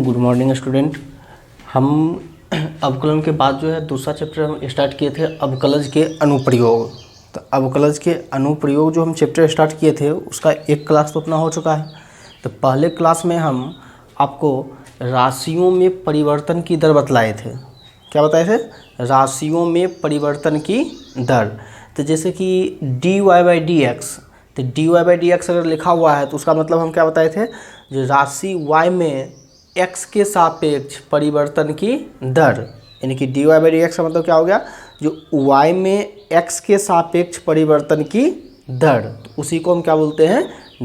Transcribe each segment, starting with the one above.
Good morning student. हम अवकलन के बाद जो है दूसरा चैप्टर हम स्टार्ट किए थे अवकलज के अनुप्रयोग। तो अवकलज के अनुप्रयोग जो हम चैप्टर स्टार्ट किए थे उसका एक क्लास तो अपना हो चुका है। तो पहले क्लास में हम आपको राशियों में परिवर्तन की दर बतलाए थे। क्या बताए थे? राशियों में परिवर्तन की दर। तो जैसे कि dy बाई डी एक्स, तो dy बाई डी एक्स अगर लिखा हुआ है तो उसका मतलब हम क्या बताए थे, जो राशि y में x के सापेक्ष परिवर्तन की दर, यानी कि dy बाई डी एक्स का मतलब क्या हो गया, जो y में x के सापेक्ष परिवर्तन की दर, तो उसी को हम क्या बोलते हैं,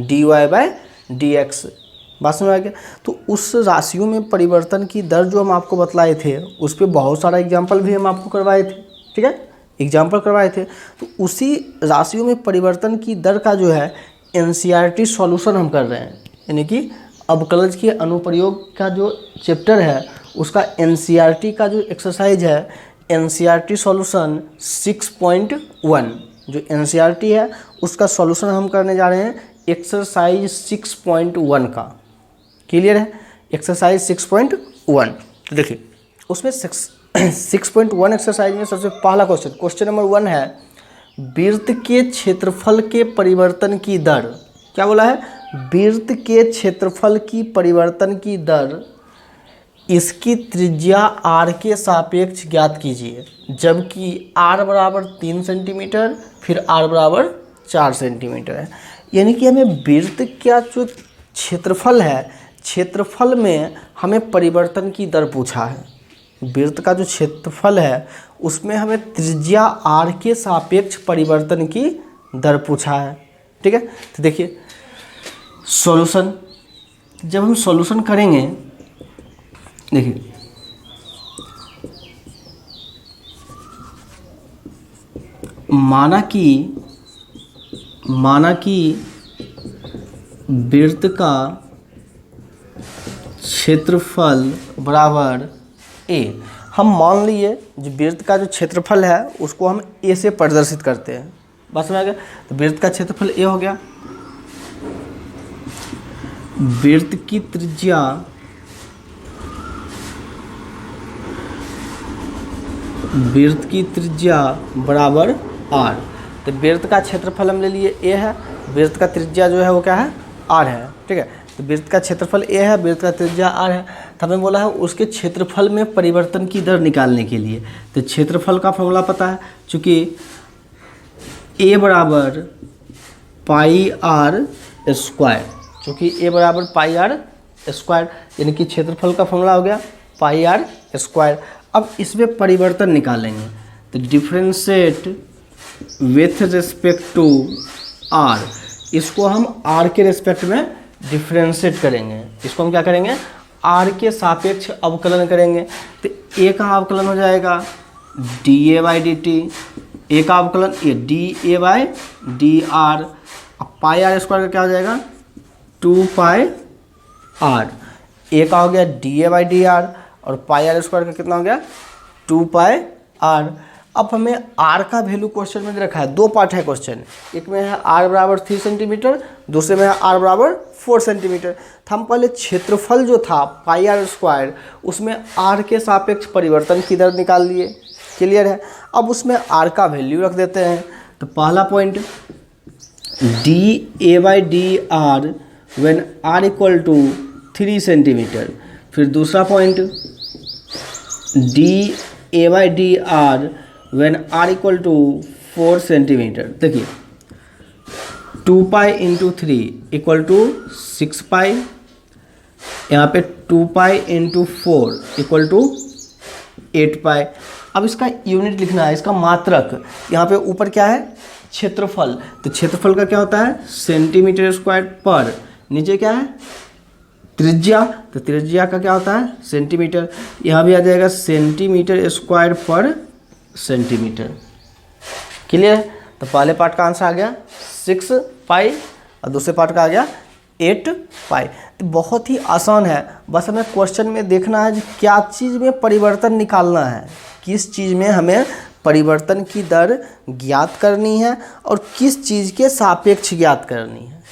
dy बाई डी एक्स। बात समझ आ गया? तो उस राशियों में परिवर्तन की दर जो हम आपको बतलाए थे उस पर बहुत सारा एग्जाम्पल भी हम आपको करवाए थे। ठीक है, एग्जाम्पल करवाए थे। तो उसी राशियों में परिवर्तन की दर का जो है एनसीईआरटी सॉल्यूशन हम कर रहे हैं, यानी कि अवकलज के अनुप्रयोग का जो चैप्टर है उसका एनसीईआरटी का जो एक्सरसाइज है, एनसीईआरटी सॉल्यूशन 6.1, जो एनसीईआरटी है उसका सॉल्यूशन हम करने जा रहे हैं एक्सरसाइज 6.1 का। क्लियर है? एक्सरसाइज 6.1। तो देखिए उसमें 6.1 एक्सरसाइज में सबसे पहला क्वेश्चन नंबर 1 है, वृत्त के क्षेत्रफल के परिवर्तन की दर। क्या बोला है? वृत्त के क्षेत्रफल की परिवर्तन की दर, इसकी त्रिज्या r के सापेक्ष ज्ञात कीजिए, जबकि r बराबर 3 सेंटीमीटर फिर r बराबर 4 सेंटीमीटर है। यानी कि हमें वृत्त का जो क्षेत्रफल है, क्षेत्रफल में हमें परिवर्तन की दर पूछा है। वृत्त का जो क्षेत्रफल है उसमें हमें त्रिज्या r के सापेक्ष परिवर्तन की दर पूछा है। ठीक है, तो देखिए सॉल्यूशन, जब हम सॉल्यूशन करेंगे, देखिए माना कि वृत्त का क्षेत्रफल बराबर a। हम मान लिए जो वृत्त का जो क्षेत्रफल है उसको हम a से प्रदर्शित करते हैं। बस में आ गया? तो वृत्त का क्षेत्रफल a हो गया। वृत्त की त्रिज्या बराबर r। तो वृत्त का क्षेत्रफल हम ले लिए a है, वृत्त का त्रिज्या जो है वो क्या है, r है। ठीक है, तो वृत्त का क्षेत्रफल a है, वृत्त का त्रिज्या r है। तो हमें बोला है उसके क्षेत्रफल में परिवर्तन की दर निकालने के लिए, तो क्षेत्रफल का फॉर्मूला पता है, चूँकि a बराबर पाई r स्क्वायर, चूँकि a बराबर पाई r स्क्वायर, यानी कि क्षेत्रफल का फॉर्मूला हो गया पाई r स्क्वायर। अब इसमें परिवर्तन निकालेंगे, तो differentiate with respect to r, इसको हम r के रिस्पेक्ट में डिफ्रेंशिएट करेंगे। इसको हम क्या करेंगे, r के सापेक्ष अवकलन करेंगे। तो a का अवकलन हो जाएगा dA by D T, a का अवकलन ये dA बाई डी आर। अब पाई आर स्क्वायर का क्या हो जाएगा, 2 पाई r। a का हो गया dA बाई डी आर और पाई आर स्क्वायर का कितना हो गया, 2 पाई r। अब हमें r का वैल्यू क्वेश्चन में रखा है, दो पार्ट है क्वेश्चन, एक में है r बराबर 3 सेंटीमीटर, दूसरे में है r बराबर 4 सेंटीमीटर। तो हम पहले क्षेत्रफल जो था पाई आर स्क्वायर उसमें r के सापेक्ष परिवर्तन की दर निकाल लिए। क्लियर है? अब उसमें r का वैल्यू रख देते हैं। तो पहला point dA by D R when r equal to 3 centimetre, फिर दूसरा point dA by D R when r equal to 4 centimetre. देखिए 2 pi into 3 equal to 6 pi, यहाँ पे 2 pi into 4 equal to 8 pi. अब इसका यूनिट लिखना है, इसका मात्रक। यहाँ पे ऊपर क्या है, क्षेत्रफल, तो क्षेत्रफल का क्या होता है सेंटीमीटर स्क्वायर पर, नीचे क्या है त्रिज्या, तो त्रिज्या का क्या होता है सेंटीमीटर। यहाँ भी आ जाएगा सेंटीमीटर स्क्वायर पर सेंटीमीटर। क्लियर है? तो पहले पार्ट का आंसर आ गया 6 पाई और दूसरे पार्ट का आ गया 8 पाई। तो बहुत ही आसान है, बस हमें क्वेश्चन में देखना है क्या चीज़ में परिवर्तन निकालना है, किस चीज़ में हमें परिवर्तन की दर ज्ञात करनी है और किस चीज़ के सापेक्ष ज्ञात करनी है।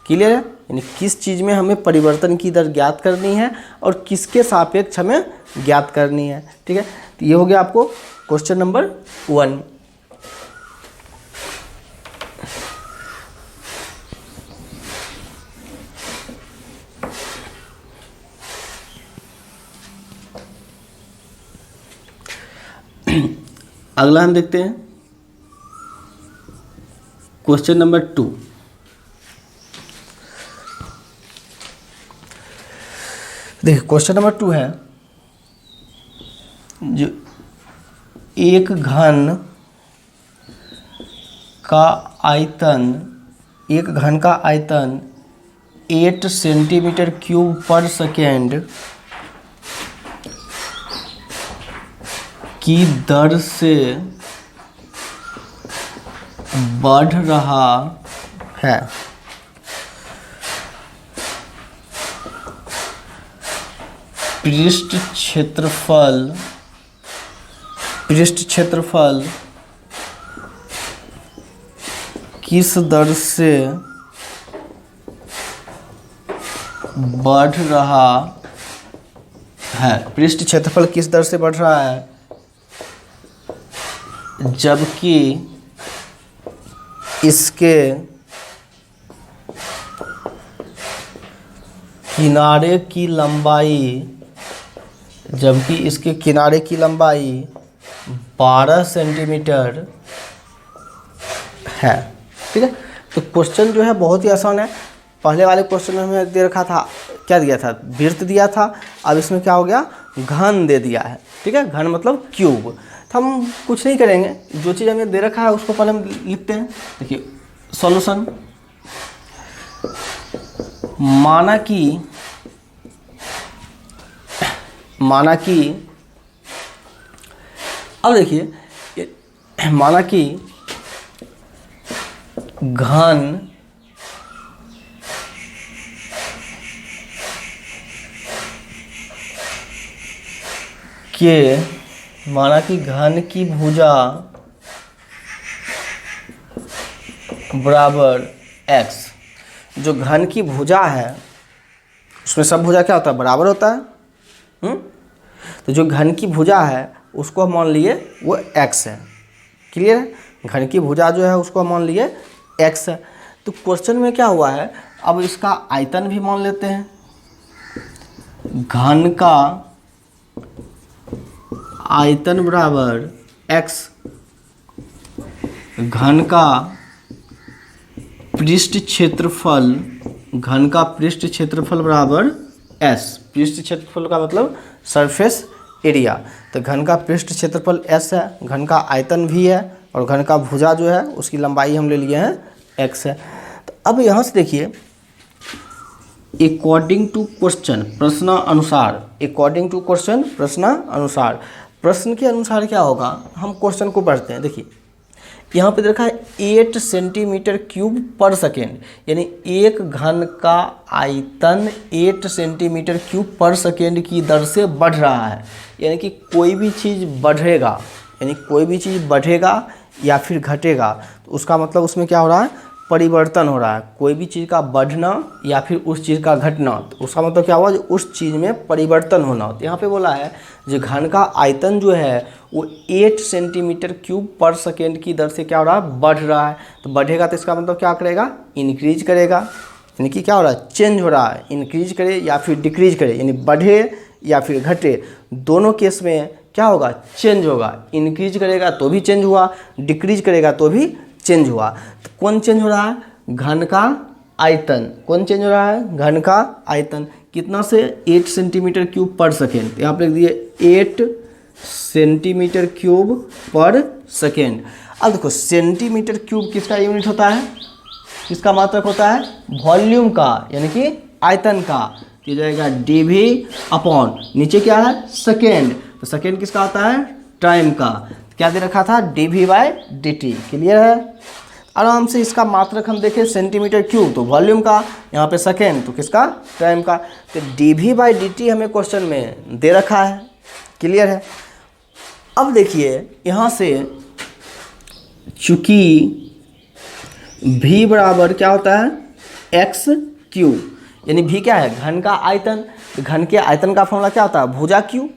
क्लियर है, यानी किस चीज़ में हमें परिवर्तन की दर ज्ञात करनी है और किसके सापेक्ष हमें ज्ञात करनी है। ठीक है, तो ये हो गया आपको क्वेश्चन नंबर 1। अगला हम देखते हैं क्वेश्चन नंबर 2। देखिए क्वेश्चन नंबर 2 है, जो एक घन का आयतन 8 सेंटीमीटर क्यूब पर सेकेंड की दर से बढ़ रहा है, पृष्ठ क्षेत्रफल किस दर से बढ़ रहा है, पृष्ठ क्षेत्रफल किस दर से बढ़ रहा है, जबकि इसके किनारे की लंबाई 12 सेंटीमीटर है। ठीक है, तो क्वेश्चन जो है बहुत ही आसान है। पहले वाले क्वेश्चन में हमें दे रखा था, क्या दिया था, वृत्त दिया था। अब इसमें क्या हो गया, घन दे दिया है। ठीक है, घन मतलब क्यूब। तो हम कुछ नहीं करेंगे, जो चीज़ हमें दे रखा है उसको पहले हम लिखते हैं। देखिए सॉल्यूशन, माना कि अब देखिए, माना कि घन की भुजा बराबर x। जो घन की भुजा है उसमें सब भुजा क्या होता है, बराबर होता है। तो जो घन की भुजा है उसको हम मान लिए वो x है। क्लियर है, घन की भुजा जो है उसको हम मान लिए x है। तो क्वेश्चन में क्या हुआ है, अब इसका आयतन भी मान लेते हैं। घन का आयतन बराबर x, घन का पृष्ठ क्षेत्रफल बराबर s। पृष्ठ क्षेत्रफल का मतलब सरफेस एरिया। तो घन का पृष्ठ क्षेत्रफल s है, घन का आयतन भी है और घन का भुजा जो है उसकी लंबाई हम ले लिए हैं x है। तो अब यहाँ से देखिए, अकॉर्डिंग टू क्वेश्चन, प्रश्नानुसार, प्रश्न के अनुसार क्या होगा, हम क्वेश्चन को पढ़ते हैं। देखिए यहाँ पे देखा है 8 सेंटीमीटर क्यूब पर सेकेंड, यानी एक घन का आयतन 8 सेंटीमीटर क्यूब पर सेकेंड की दर से बढ़ रहा है। यानी कि कोई भी चीज़ बढ़ेगा या फिर घटेगा, तो उसका मतलब उसमें क्या हो रहा है, परिवर्तन हो रहा है। कोई भी चीज़ का बढ़ना या फिर उस चीज़ का घटना, तो उसका मतलब क्या हुआ, जो उस चीज़ में परिवर्तन होना। तो यहाँ पे बोला है जो घन का आयतन जो है वो 8 सेंटीमीटर क्यूब पर सेकेंड की दर से क्या हो रहा है, बढ़ रहा है। तो बढ़ेगा तो इसका मतलब क्या करेगा, इंक्रीज करेगा। यानी कि क्या हो रहा है, चेंज हो रहा है, इंक्रीज करे या फिर डिक्रीज करे, यानी बढ़े या फिर घटे, दोनों केस में क्या होगा, चेंज होगा। इंक्रीज करेगा तो भी चेंज हुआ, डिक्रीज करेगा तो भी चेंज हुआ। तो कौन चेंज हो रहा है, घन का आयतन। कौन चेंज हो रहा है, घन का आयतन। कितना से, 8 सेंटीमीटर क्यूब पर सेकेंड। यहाँ पे लिख दिए 8 सेंटीमीटर क्यूब पर सेकेंड। अब देखो सेंटीमीटर क्यूब किसका यूनिट होता है, किसका मात्रक होता है, वॉल्यूम का, यानी कि आयतन का। तो जाएगा dV अपॉन नीचे क्या है, सेकेंड। तो सेकेंड किसका होता है, टाइम का। क्या दे रखा था, dV/dt। क्लियर है, आराम से इसका मात्रक हम देखें, सेंटीमीटर क्यूब तो वॉल्यूम का, यहाँ पे सेकेंड तो किसका, टाइम का। तो dV/dt हमें क्वेश्चन में दे रखा है। क्लियर है। अब देखिए यहाँ से चूंकि V बराबर क्या होता है, एक्स क्यू, यानी भी क्या है, घन का आयतन। तो घन के आयतन का फॉर्मूला क्या होता है, भुजा क्यू।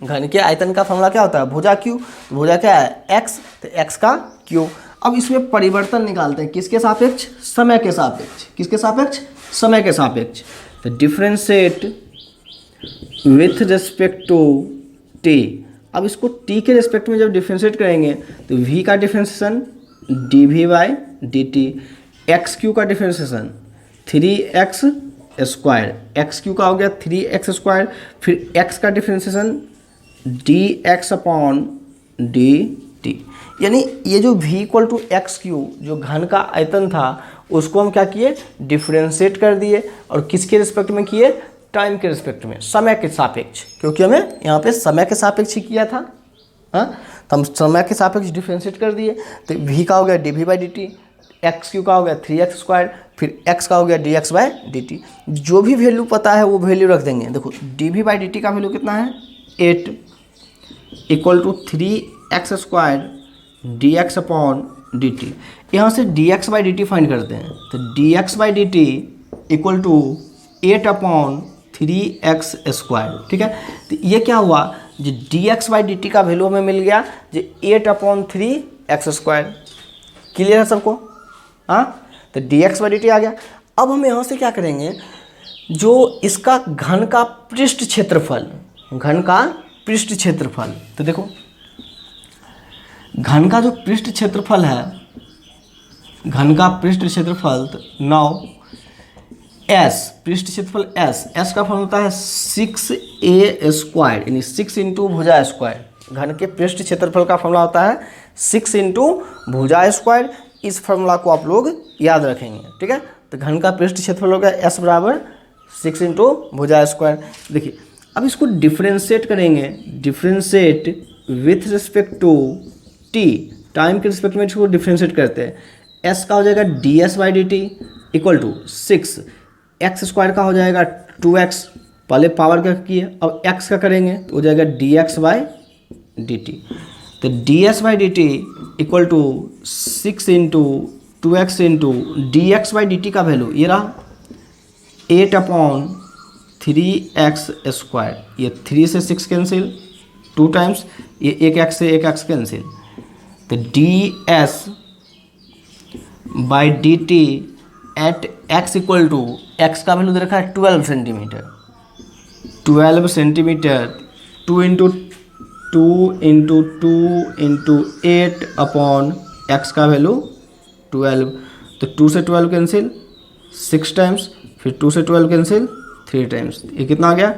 घन के आयतन का फॉर्मूला क्या होता है, भुजा क्यू। तो भुजा क्या है, एक्स, तो एक्स का क्यू। अब इसमें परिवर्तन निकालते हैं, किसके सापेक्ष, समय के सापेक्ष। किसके सापेक्ष, समय के सापेक्ष। तो differentiate with respect to T. अब इसको टी के रिस्पेक्ट में जब डिफ्रेंशिएट करेंगे तो v का डिफ्रेंशिएशन dv/dt, एक्स क्यू का differentiation 3x square, x Q का हो गया 3x स्क्वायर, फिर x का डिफ्रेंशिएशन dx/dt। यानी ये जो v equal to X cube जो घन का आयतन था उसको हम क्या किए, डिफ्रेंशिएट कर दिए। और किसके रिस्पेक्ट में किए, टाइम के रिस्पेक्ट में, समय के सापेक्ष, क्योंकि हमें यहाँ पे समय के सापेक्ष ही किया था। हाँ, तो हम समय के सापेक्ष डिफ्रेंशिएट कर दिए। तो v का हो गया dv/dt, एक्स क्यू का हो गया 3x स्क्वायर, फिर x का हो गया dx/dt। जो भी वैल्यू पता है वो वैल्यू रख देंगे। देखो dv/dt का वैल्यू कितना है, 8 equal to 3x square dx/dt। यहाँ से dx/dt फाइंड करते हैं। तो dx/dt equal to 8/3x square. ठीक है, तो ये क्या हुआ, जो dx/dt का वैल्यू हमें मिल गया जो 8/3x स्क्वायर। क्लियर है सबको, हाँ। तो dx/dt आ गया। अब हम यहाँ से क्या करेंगे, जो इसका घन का पृष्ठ क्षेत्रफल, घन का पृष्ठ क्षेत्रफल, तो देखो घन का जो पृष्ठ क्षेत्रफल है, घन का पृष्ठ क्षेत्रफल, तो 9 s, पृष्ठ क्षेत्रफल s का फॉर्म होता है 6a स्क्वायर, यानी 6 इंटू भुजा स्क्वायर। घन के पृष्ठ क्षेत्रफल का फॉर्मूला होता है 6 इंटू भुजा स्क्वायर। इस फॉर्मूला को आप लोग याद रखेंगे, ठीक है। तो घन का पृष्ठ क्षेत्रफल हो गया s बराबर 6 इंटू भुजा स्क्वायर। देखिए अब इसको डिफ्रेंशिएट करेंगे, differentiate with respect to t, time के रिस्पेक्ट में इसको डिफ्रेंशिएट करते हैं। s का हो जाएगा ds/dt equal to 6, x square का हो जाएगा 2x, पहले पावर का किए, अब x का करेंगे तो हो जाएगा dx/dt। तो ds/dt equal to 6 into 2x into dx/dt का वैल्यू ये रहा 8/3x स्क्वायर। ये 3 से 6 कैंसिल, 2 टाइम्स, ये एक x से एक x कैंसिल। तो ds/dt at x equal to, x का वैल्यू दे रखा है 12 centimetre, 12 centimetre, 2 into 2 into 2 into 8/x का वैल्यू 12। तो 2 से 12 कैंसिल 6 टाइम्स, फिर 2 से 12 कैंसिल 3 टाइम्स। ये कितना आ गया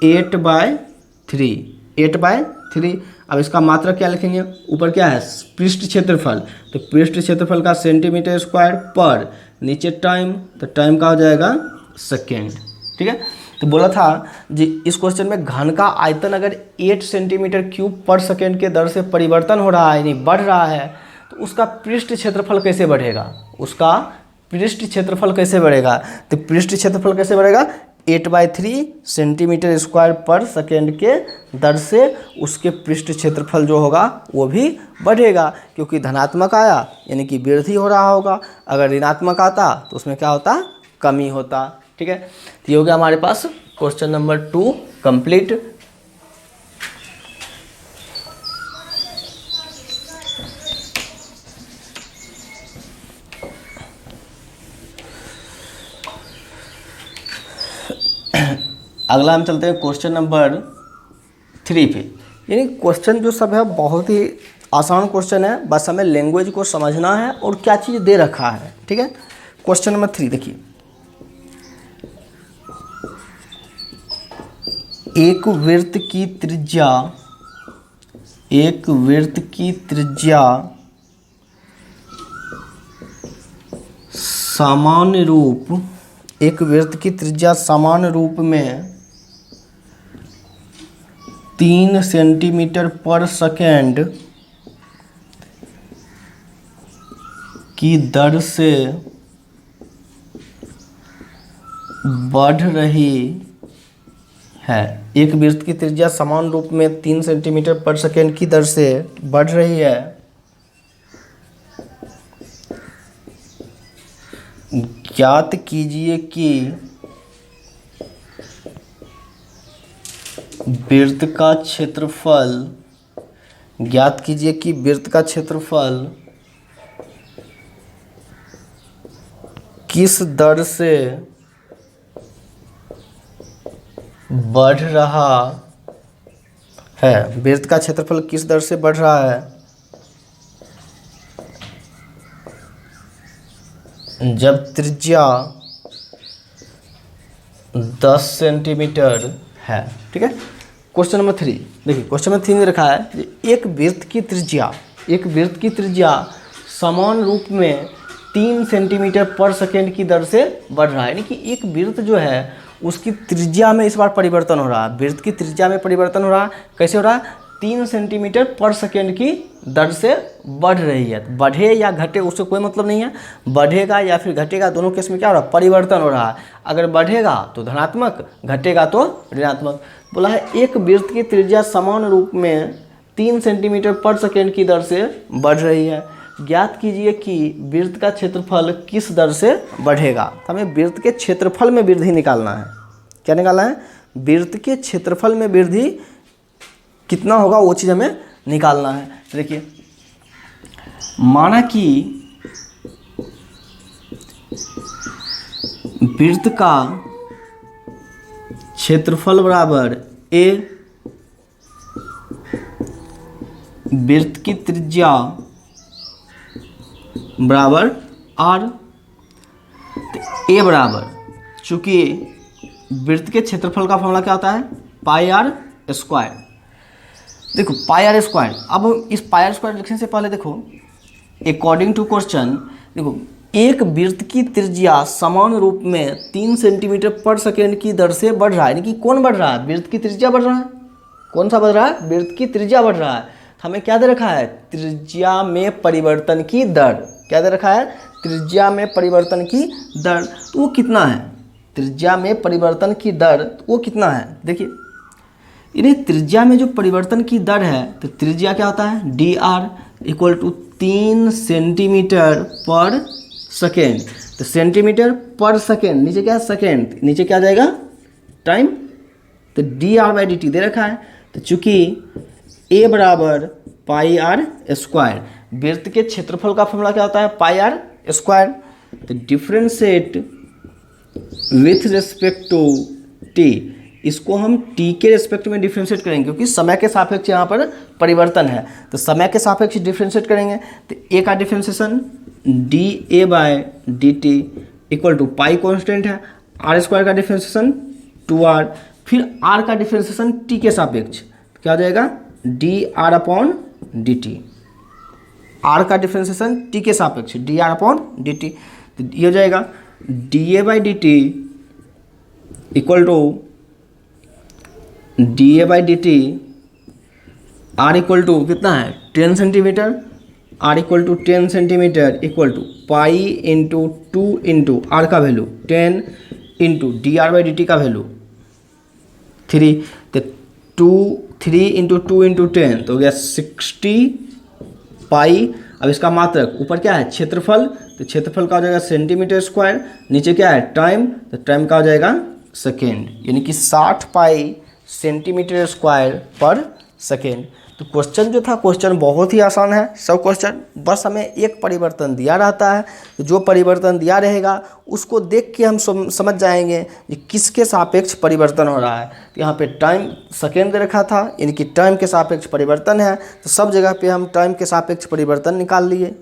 8/3, 8/3। अब इसका मात्रा क्या लिखेंगे, ऊपर क्या है पृष्ठ क्षेत्रफल, तो पृष्ठ क्षेत्रफल का सेंटीमीटर स्क्वायर पर, नीचे टाइम, तो टाइम का हो जाएगा सेकेंड। ठीक है, तो बोला था जी इस क्वेश्चन में घन का आयतन अगर 8 सेंटीमीटर क्यूब पर सेकेंड के दर से परिवर्तन हो रहा है, यानी बढ़ रहा है, तो उसका पृष्ठ क्षेत्रफल कैसे बढ़ेगा, उसका पृष्ठ क्षेत्रफल कैसे बढ़ेगा। तो पृष्ठ क्षेत्रफल कैसे बढ़ेगा, 8/3 सेंटीमीटर स्क्वायर पर सेकेंड के दर से उसके पृष्ठ क्षेत्रफल जो होगा वो भी बढ़ेगा, क्योंकि धनात्मक आया यानी कि वृद्धि हो रहा होगा, अगर ऋणात्मक आता तो उसमें क्या होता, कमी होता। ठीक है, तो ये हो गया हमारे पास क्वेश्चन नंबर 2 कंप्लीट। अगला हम चलते हैं क्वेश्चन नंबर 3 पे। यानी क्वेश्चन जो सब है बहुत ही आसान क्वेश्चन है, बस हमें लैंग्वेज को समझना है और क्या चीज़ दे रखा है। ठीक है, क्वेश्चन नंबर 3 देखिए, एक वृत्त की त्रिज्या सामान्य रूप, एक वृत्त की त्रिज्या सामान्य रूप में 3 सेंटीमीटर पर सेकेंड की दर से बढ़ रही है। एक वृत्त की त्रिज्या समान रूप में 3 सेंटीमीटर पर सेकेंड की दर से बढ़ रही है। ज्ञात कीजिए कि वृत्त का क्षेत्रफल, ज्ञात कीजिए कि वृत्त का क्षेत्रफल किस दर से बढ़ रहा है। वृत्त का क्षेत्रफल किस दर से बढ़ रहा है जब त्रिज्या 10 सेंटीमीटर है। ठीक है। क्वेश्चन नंबर 3 देखिए, क्वेश्चन नंबर 3 में रखा है कि एक वृत्त की त्रिज्या समान रूप में 3 सेंटीमीटर पर सेकेंड की दर से बढ़ रहा है। यानी कि एक वृत्त जो है उसकी त्रिज्या में इस बार परिवर्तन हो रहा है। वृत्त की त्रिज्या में परिवर्तन हो रहा है। कैसे हो रहा है? 3 सेंटीमीटर पर सेकेंड की दर से बढ़ रही है। बढ़े या घटे उससे कोई मतलब नहीं है। बढ़ेगा या फिर घटेगा, दोनों केस में क्या हो रहा है? परिवर्तन हो रहा है। अगर बढ़ेगा तो धनात्मक, घटेगा तो ऋणात्मक। बोला है एक वृत्त की त्रिज्या समान रूप में 3 सेंटीमीटर पर सेकेंड की दर से बढ़ रही है। ज्ञात कीजिए कि वृत्त का क्षेत्रफल किस दर से बढ़ेगा। तो हमें वृत्त के क्षेत्रफल में वृद्धि निकालना है। क्या निकालना है? वृत्त के क्षेत्रफल में वृद्धि कितना होगा वो चीज़ हमें निकालना है। तो देखिए, माना कि वृत्त का क्षेत्रफल बराबर a, वृत्त की त्रिज्या बराबर r। तो a बराबर, चूंकि वृत्त के क्षेत्रफल का फॉर्मूला क्या होता है? Pi R square. देखो पाई आर स्क्वायर, अब इस पाई आर स्क्वायर लिखने से पहले देखो, अकॉर्डिंग टू क्वेश्चन, देखो एक वृत्त की त्रिज्या समान रूप में 3 सेंटीमीटर पर सेकेंड की दर से बढ़ रहा है। यानी कि कौन बढ़ रहा है? वृत्त की त्रिज्या बढ़ रहा है। कौन सा बढ़ रहा है? वृत्त की त्रिज्या बढ़ रहा है। हमें क्या दे रखा है? त्रिज्या में परिवर्तन की दर। क्या दे रखा है? त्रिज्या में परिवर्तन की दर। तो वो कितना है? त्रिज्या में परिवर्तन की दर वो कितना है? देखिए, इन्हें त्रिज्या में जो परिवर्तन की दर है, तो त्रिज्या क्या होता है? D R equal to 3 centimetre per second. तो सेंटीमीटर पर सेकेंड, नीचे क्या है? सेकेंड, नीचे क्या आ जाएगा? टाइम। तो D R by D T दे रखा है। तो चूंकि ए बराबर पाई आर स्क्वायर, वृत्त के क्षेत्रफल का फॉर्मूला क्या होता है? Pi R square. तो differentiate with respect to T, इसको हम टी के रिस्पेक्ट में डिफ्रेंशिएट करेंगे क्योंकि समय के सापेक्ष यहाँ पर परिवर्तन है। तो समय के सापेक्ष डिफ्रेंशिएट करेंगे। तो ए का differentiation D A by D T equal to pi constant है, आर स्क्वायर का डिफ्रेंशिएशन 2r, फिर आर का डिफ्रेंशिएशन टी के सापेक्ष क्या हो जाएगा? D R upon D T. R का डिफ्रेंशिएशन टी के सापेक्ष D R upon D T. तो ये हो जाएगा D A by D T equal to D A by D T, R equal to कितना है? 10 centimetre. R equal to 10 centimetre equal to pi into 2 into R का value 10 into D R by D T का value 3। तो 3 into 2 into 10 तो हो गया 60 पाई। अब इसका मात्रक ऊपर क्या है? क्षेत्रफल। तो क्षेत्रफल का हो जाएगा सेंटीमीटर स्क्वायर, नीचे क्या है? टाइम। तो टाइम का हो जाएगा सेकेंड, यानी कि 60 पाई सेंटीमीटर स्क्वायर पर सेकेंड। तो क्वेश्चन जो था, क्वेश्चन बहुत ही आसान है सब क्वेश्चन, बस हमें एक परिवर्तन दिया रहता है। तो जो परिवर्तन दिया रहेगा उसको देख के हम समझ जाएंगे कि किसके सापेक्ष परिवर्तन हो रहा है। तो यहाँ पे टाइम सेकेंड दे रखा था, यानी कि टाइम के सापेक्ष परिवर्तन है। तो सब जगह पे हम टाइम के सापेक्ष परिवर्तन निकाल लिए।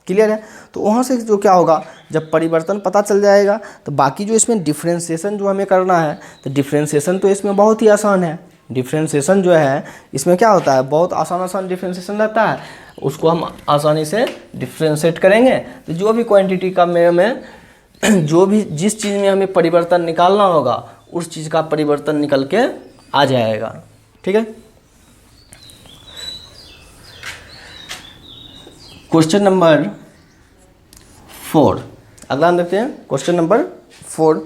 क्लियर है? तो वहाँ से जो क्या होगा, जब परिवर्तन पता चल जाएगा तो बाकी जो इसमें डिफ्रेंशिएशन जो हमें करना है, तो डिफ्रेंशिएशन तो इसमें बहुत ही आसान है। डिफ्रेंशिएशन जो है इसमें क्या होता है? बहुत आसान डिफ्रेंशिएशन रहता है, उसको हम आसानी से डिफ्रेंशिएट करेंगे। तो जो भी क्वांटिटी का में जो भी जिस चीज़ में हमें परिवर्तन निकालना होगा उस चीज़ का परिवर्तन निकल के आ जाएगा। ठीक है। क्वेश्चन नंबर 4, अगला हम देखते हैं। क्वेश्चन नंबर 4,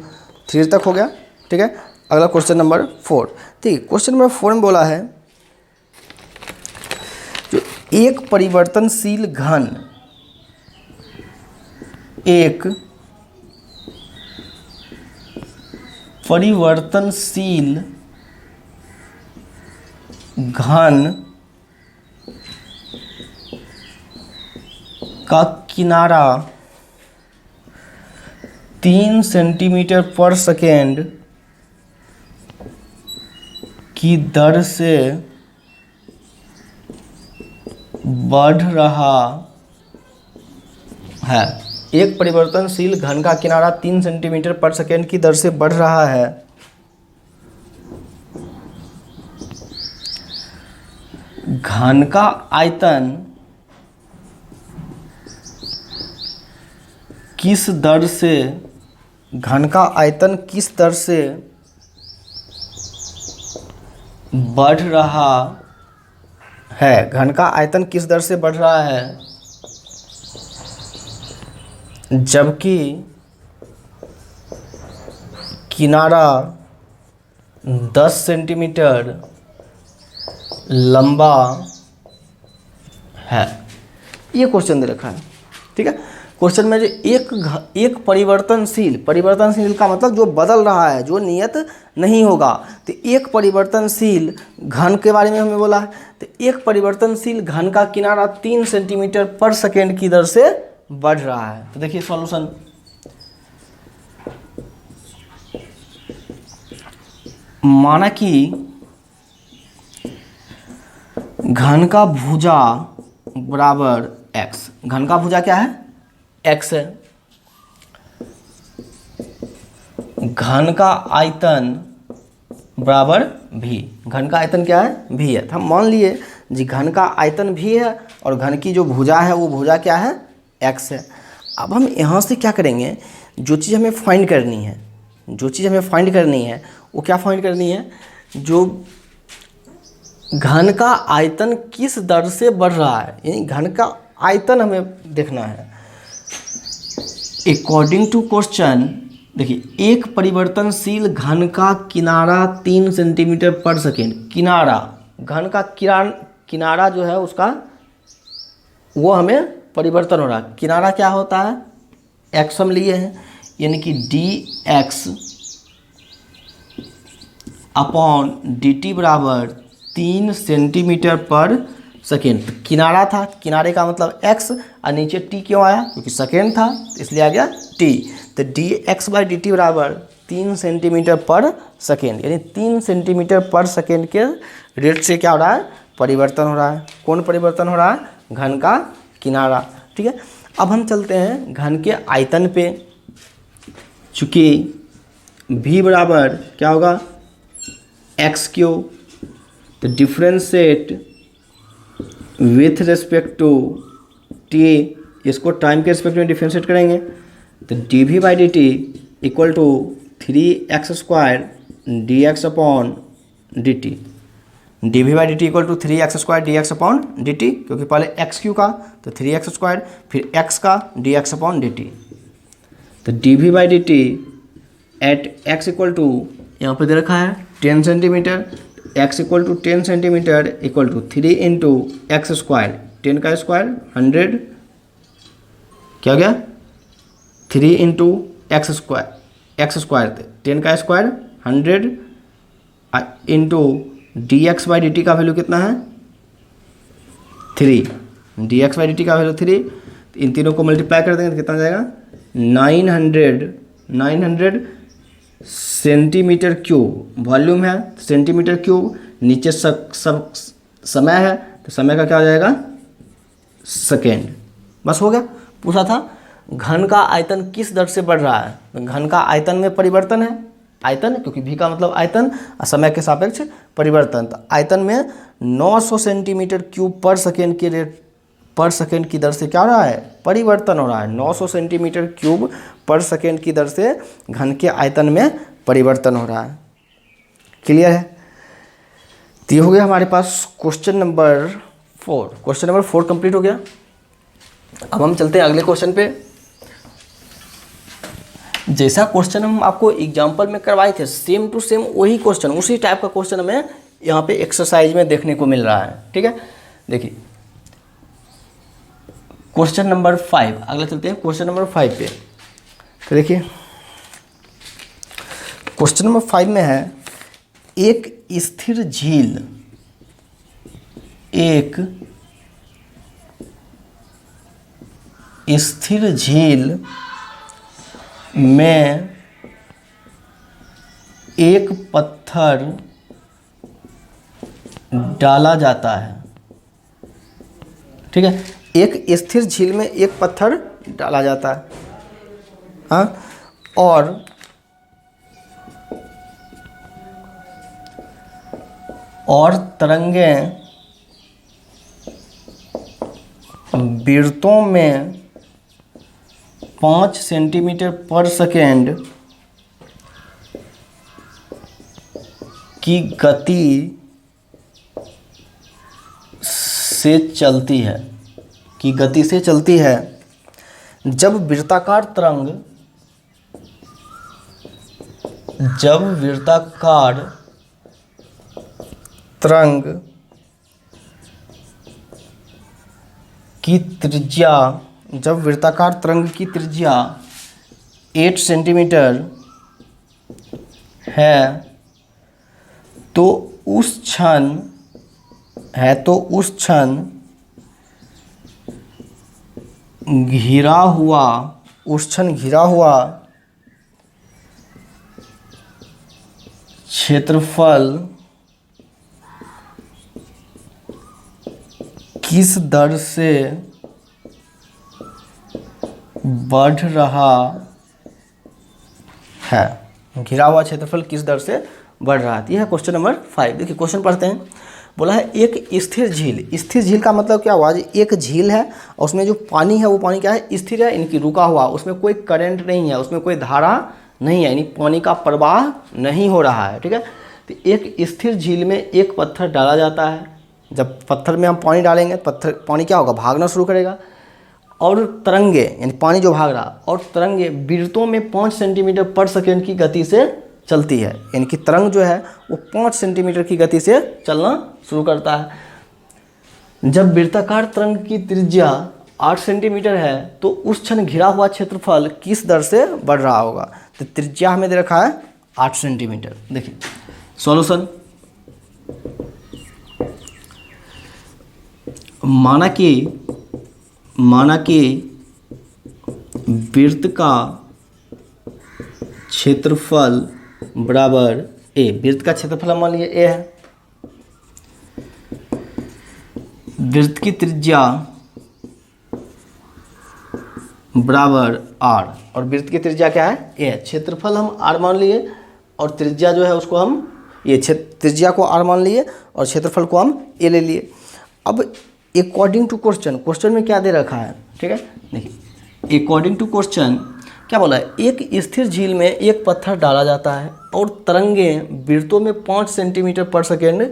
3 तक हो गया। ठीक है। अगला क्वेश्चन नंबर 4। ठीक, क्वेश्चन नंबर 4 में बोला है जो एक परिवर्तनशील घन, एक परिवर्तनशील घन का किनारा 3 सेंटीमीटर पर सेकेंड की दर से बढ़ रहा है। एक परिवर्तनशील घन का किनारा 3 सेंटीमीटर पर सेकेंड की दर से बढ़ रहा है। घन का आयतन किस दर से बढ़ रहा है? घन का आयतन किस दर से बढ़ रहा है जबकि किनारा 10 सेंटीमीटर लंबा है। ये क्वेश्चन दे रखा है, ठीक है। क्वेश्चन में जो एक परिवर्तनशील का मतलब जो बदल रहा है, जो नियत नहीं होगा। तो एक परिवर्तनशील घन के बारे में हमें बोला है। तो एक परिवर्तनशील घन का किनारा 3 सेंटीमीटर पर सेकेंड की दर से बढ़ रहा है। तो देखिए सॉल्यूशन, माना कि घन का भुजा बराबर x। घन का भुजा क्या है? x है। घन का आयतन बराबर v। घन का आयतन क्या है? v है। तो हम मान लिए जी घन का आयतन v है और घन की जो भुजा है वो भुजा क्या है? x है। अब हम यहाँ से क्या करेंगे, जो चीज़ हमें फाइंड करनी है वो क्या फाइंड करनी है? जो घन का आयतन किस दर से बढ़ रहा है, यानी घन का आयतन हमें देखना है। अकॉर्डिंग टू क्वेश्चन, देखिए एक परिवर्तनशील घन का किनारा 3 सेंटीमीटर पर सेकेंड। किनारा, घन का किनारा जो है उसका वो हमें परिवर्तन हो रहा है। किनारा क्या होता है? x हम लिए हैं, यानी कि dx अपॉन dt बराबर 3 सेंटीमीटर पर सेकेंड। किनारा था, किनारे का मतलब x, और नीचे t क्यों आया? क्योंकि सेकेंड था, इसलिए आ गया t। तो dx बाई dt बराबर 3 सेंटीमीटर पर सेकेंड, यानी 3 सेंटीमीटर पर सेकेंड के रेट से क्या हो रहा है? परिवर्तन हो रहा है। कौन परिवर्तन हो रहा है? घन का किनारा, ठीक है। अब हम चलते हैं घन के आयतन पे। चूँकि v बराबर क्या होगा? X cube. तो differentiate with respect to t, इसको टाइम के रिस्पेक्ट में डिफ्रेंशिएट करेंगे। तो dv by dt equal to 3x square dx upon dt। dv by dt equal to 3x square dx upon dt, क्योंकि पहले x क्यू का तो 3x स्क्वायर, फिर x का dx अपॉन dt। तो dv by dt at x equal to, यहाँ पे दे रखा है 10 centimetre, x equal to 10 centimetre equal to 3 into X square, 10 का स्क्वायर 100, क्या हो गया? 3 इंटू एक्स स्क्वायर 10 का square 100 into dx by dt का वैल्यू कितना है? 3। dx बाई dt का वैल्यू 3, इन तीनों को मल्टीप्लाई कर देंगे तो कितना जाएगा? 900 सेंटीमीटर क्यूब वॉल्यूम है, सेंटीमीटर क्यूब। नीचे सब समय है, तो समय का क्या हो जाएगा? सेकेंड। बस हो गया। पूछा था घन का आयतन किस दर से बढ़ रहा है। घन का आयतन में परिवर्तन है, आयतन क्योंकि v का मतलब आयतन और समय के सापेक्ष परिवर्तन। तो आयतन में 900 सेंटीमीटर क्यूब पर सेकेंड के रेट पर सेकेंड की दर से क्या हो रहा है? परिवर्तन हो रहा है। 900 सेंटीमीटर क्यूब पर सेकेंड की दर से घन के आयतन में परिवर्तन हो रहा है। क्लियर है? तो ये हो गया हमारे पास question number 4। Question number 4 complete हो गया। अब हम चलते हैं अगले क्वेश्चन पे। जैसा क्वेश्चन हम आपको एग्जाम्पल में करवाए थे, सेम टू सेम वही क्वेश्चन, उसी टाइप का क्वेश्चन हमें यहाँ पे एक्सरसाइज में देखने को मिल रहा है। ठीक है, देखिए क्वेश्चन नंबर 5। अगला चलते हैं क्वेश्चन नंबर 5 पे। तो देखिए क्वेश्चन नंबर 5 में है एक स्थिर झील में एक पत्थर डाला जाता है। ठीक है, एक स्थिर झील में एक पत्थर डाला जाता है, हाँ, और तरंगें वृत्तों में 5 सेंटीमीटर पर सेकेंड की गति से चलती है। जब वृत्ताकार तरंग की त्रिज्या 8 सेंटीमीटर है तो उस क्षण घिरा हुआ क्षेत्रफल किस दर से बढ़ रहा है? घिरा हुआ क्षेत्रफल किस दर से बढ़ रहा है? यह है क्वेश्चन नंबर 5। देखिए क्वेश्चन पढ़ते हैं। बोला है एक स्थिर झील का मतलब क्या हुआ? एक झील है और उसमें जो पानी है वो पानी क्या है? स्थिर है, इनकी रुका हुआ, उसमें कोई करंट नहीं है, उसमें कोई धारा नहीं है, यानी पानी का प्रवाह नहीं हो रहा है। ठीक है, तो एक स्थिर झील में एक पत्थर डाला जाता है। जब पत्थर में हम पानी डालेंगे, पानी क्या होगा? भागना शुरू करेगा। और तरंगे, यानी पानी जो भाग रहा, और तरंगे वृत्तों में 5 सेंटीमीटर पर सेकेंड की गति से चलती है, यानी कि तरंग जो है वो 5 सेंटीमीटर की गति से चलना शुरू करता है। जब वृत्ताकार तरंग की त्रिज्या 8 सेंटीमीटर है तो उस क्षण घिरा हुआ क्षेत्रफल किस दर से बढ़ रहा होगा? तो त्रिज्या हमें दे रखा है 8 सेंटीमीटर। देखिए सॉल्यूशन, माना कि वृत्त का क्षेत्रफल बराबर ए। वृत्त का क्षेत्रफल हम मान लिए ए है। वृत्त की त्रिज्या बराबर आर, और वृत्त की त्रिज्या क्या है? ए है। क्षेत्रफल हम आर मान लिए और त्रिज्या जो है उसको हम त्रिज्या को आर मान लिए और क्षेत्रफल को हम ए ले लिए। अब अकॉर्डिंग टू क्वेश्चन में क्या दे रखा है? ठीक है, देखिए अकॉर्डिंग टू क्वेश्चन क्या बोला है? एक स्थिर झील में एक पत्थर डाला जाता है और तरंगें वृत्तों में 5 सेंटीमीटर पर सेकेंड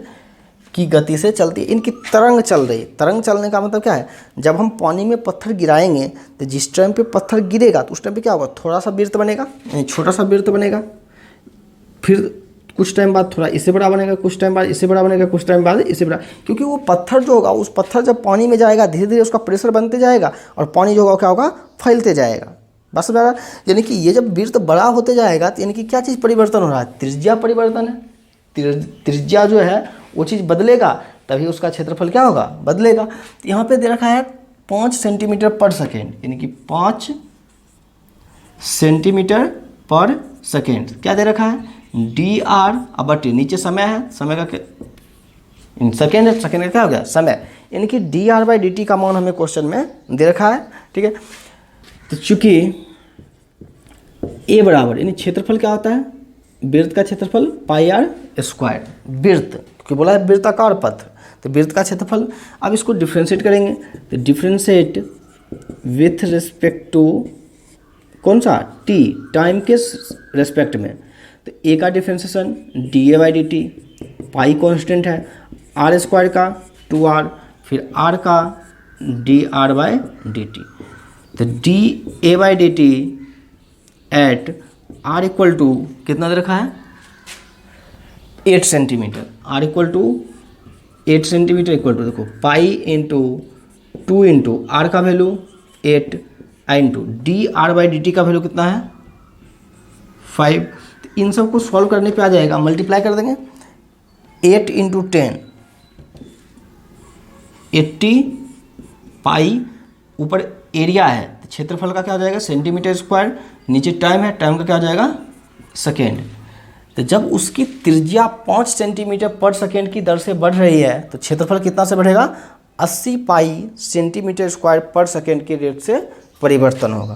की गति से चलती है। इनकी तरंग चल रही। तरंग चलने का मतलब क्या है? जब हम पानी में पत्थर गिराएंगे तो जिस टाइम पे पत्थर गिरेगा तो उस टाइम पे क्या होगा? थोड़ा सा वृत्त बनेगा, यानी छोटा सा वृत्त बनेगा, फिर कुछ टाइम बाद थोड़ा इससे बड़ा बनेगा, कुछ टाइम बाद इससे बड़ा बनेगा, कुछ टाइम बाद इससे बड़ा, क्योंकि वो पत्थर जो होगा, उस पत्थर जब पानी में जाएगा धीरे धीरे उसका प्रेशर बनते जाएगा और पानी जो होगा क्या होगा? फैलते जाएगा। बस बड़ा, यानी कि ये जब वृत्त बड़ा होते जाएगा तो यानी कि क्या चीज़ परिवर्तन हो रहा है? त्रिज्या परिवर्तन है। त्रिज्या जो है वो चीज़ बदलेगा तभी उसका क्षेत्रफल क्या होगा? बदलेगा। तो यहाँ पे दे रखा है 5 सेंटीमीटर पर सेकेंड, यानी कि 5 सेंटीमीटर पर सेकेंड क्या दे रखा है? डी आर अब टी, नीचे समय है, समय का सेकेंड है, सेकेंड का क्या हो गया? समय, यानी कि D R by D T का मान हमें क्वेश्चन में दे रखा है। ठीक है, तो चूंकि ए बराबर, यानी क्षेत्रफल क्या होता है? वृत्त का क्षेत्रफल पाई आर स्क्वायर। वृत्त क्योंकि बोला है वृत्ताकार पथ, तो वृत्त का क्षेत्रफल। अब इसको डिफ्रेंशिएट करेंगे तो डिफ्रेंशिएट विथ रिस्पेक्ट टू कौन सा? टी, टाइम के रेस्पेक्ट में। तो ए का differentiation D A by D T, pi constant है, आर स्क्वायर का 2r, फिर आर का D R by D T. तो D A by D T at R equal to कितना दे रखा है? 8 centimetre. R equal to 8 centimetre equal to देखो पाई इंटू 2 इंटू आर का value 8 into D R by D T का value कितना है? 5। इन सब को सॉल्व करने पे आ जाएगा, मल्टीप्लाई कर देंगे 8 × 10 80 पाई, ऊपर एरिया है तो क्षेत्रफल का क्या हो जाएगा सेंटीमीटर स्क्वायर, नीचे टाइम है, टाइम का क्या हो जाएगा सेकेंड। तो जब उसकी त्रिज्या 5 सेंटीमीटर पर सेकेंड की दर से बढ़ रही है तो क्षेत्रफल कितना से बढ़ेगा 80 पाई सेंटीमीटर स्क्वायर पर सेकेंड के रेट से परिवर्तन होगा।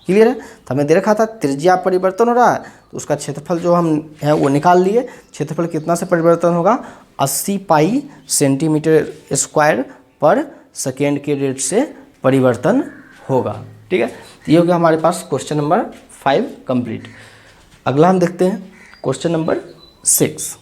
क्लियर है। तो हमें दे रखा था त्रिज्या परिवर्तन हो रहा है तो उसका क्षेत्रफल जो हम है वो निकाल लिए, क्षेत्रफल कितना से परिवर्तन होगा 80 पाई सेंटीमीटर स्क्वायर पर सेकेंड के रेट से परिवर्तन होगा। ठीक है, तो ये हो गया हमारे पास क्वेश्चन नंबर 5 कंप्लीट। अगला हम देखते हैं क्वेश्चन नंबर 6।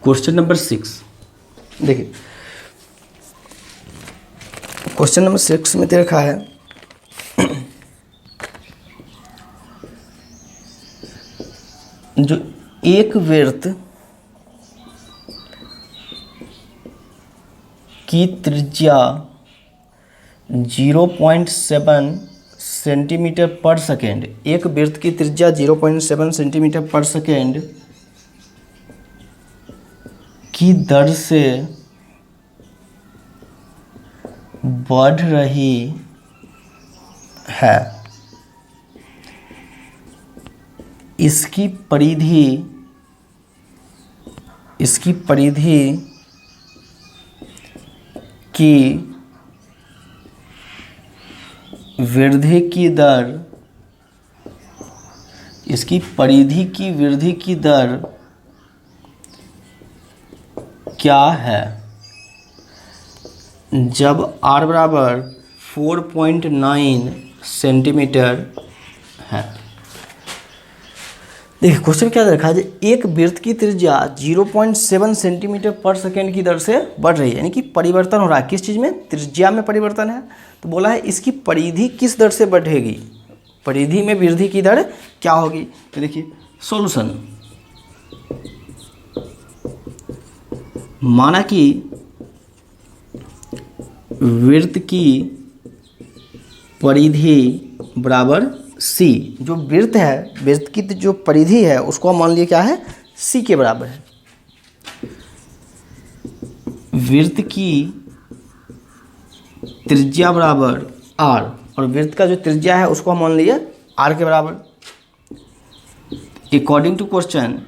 क्वेश्चन नंबर 6 देखिए, क्वेश्चन नंबर 6 में दे रखा है जो एक वृत्त की त्रिज्या 0.7 सेंटीमीटर पर सेकेंड, एक वृत्त की त्रिज्या 0.7 सेंटीमीटर पर सेकेंड की दर से बढ़ रही है, इसकी परिधि की वृद्धि की दर, इसकी परिधि की वृद्धि की दर क्या है जब r बराबर 4.9 सेंटीमीटर है। देखिए क्वेश्चन क्या रखा है, एक वृत्त की त्रिज्या 0.7 सेंटीमीटर पर सेकेंड की दर से बढ़ रही है, यानी कि परिवर्तन हो रहा है किस चीज़ में, त्रिज्या में परिवर्तन है। तो बोला है इसकी परिधि किस दर से बढ़ेगी, परिधि में वृद्धि की दर क्या होगी। तो देखिए सॉल्यूशन, माना कि वृत्त की परिधि बराबर c, जो वृत्त है, वृत्त की जो परिधि है उसको मान लिया क्या है c के बराबर है। वृत्त की त्रिज्या बराबर r, और वृत्त का जो त्रिज्या है उसको मान लिए r के बराबर। अकॉर्डिंग टू क्वेश्चन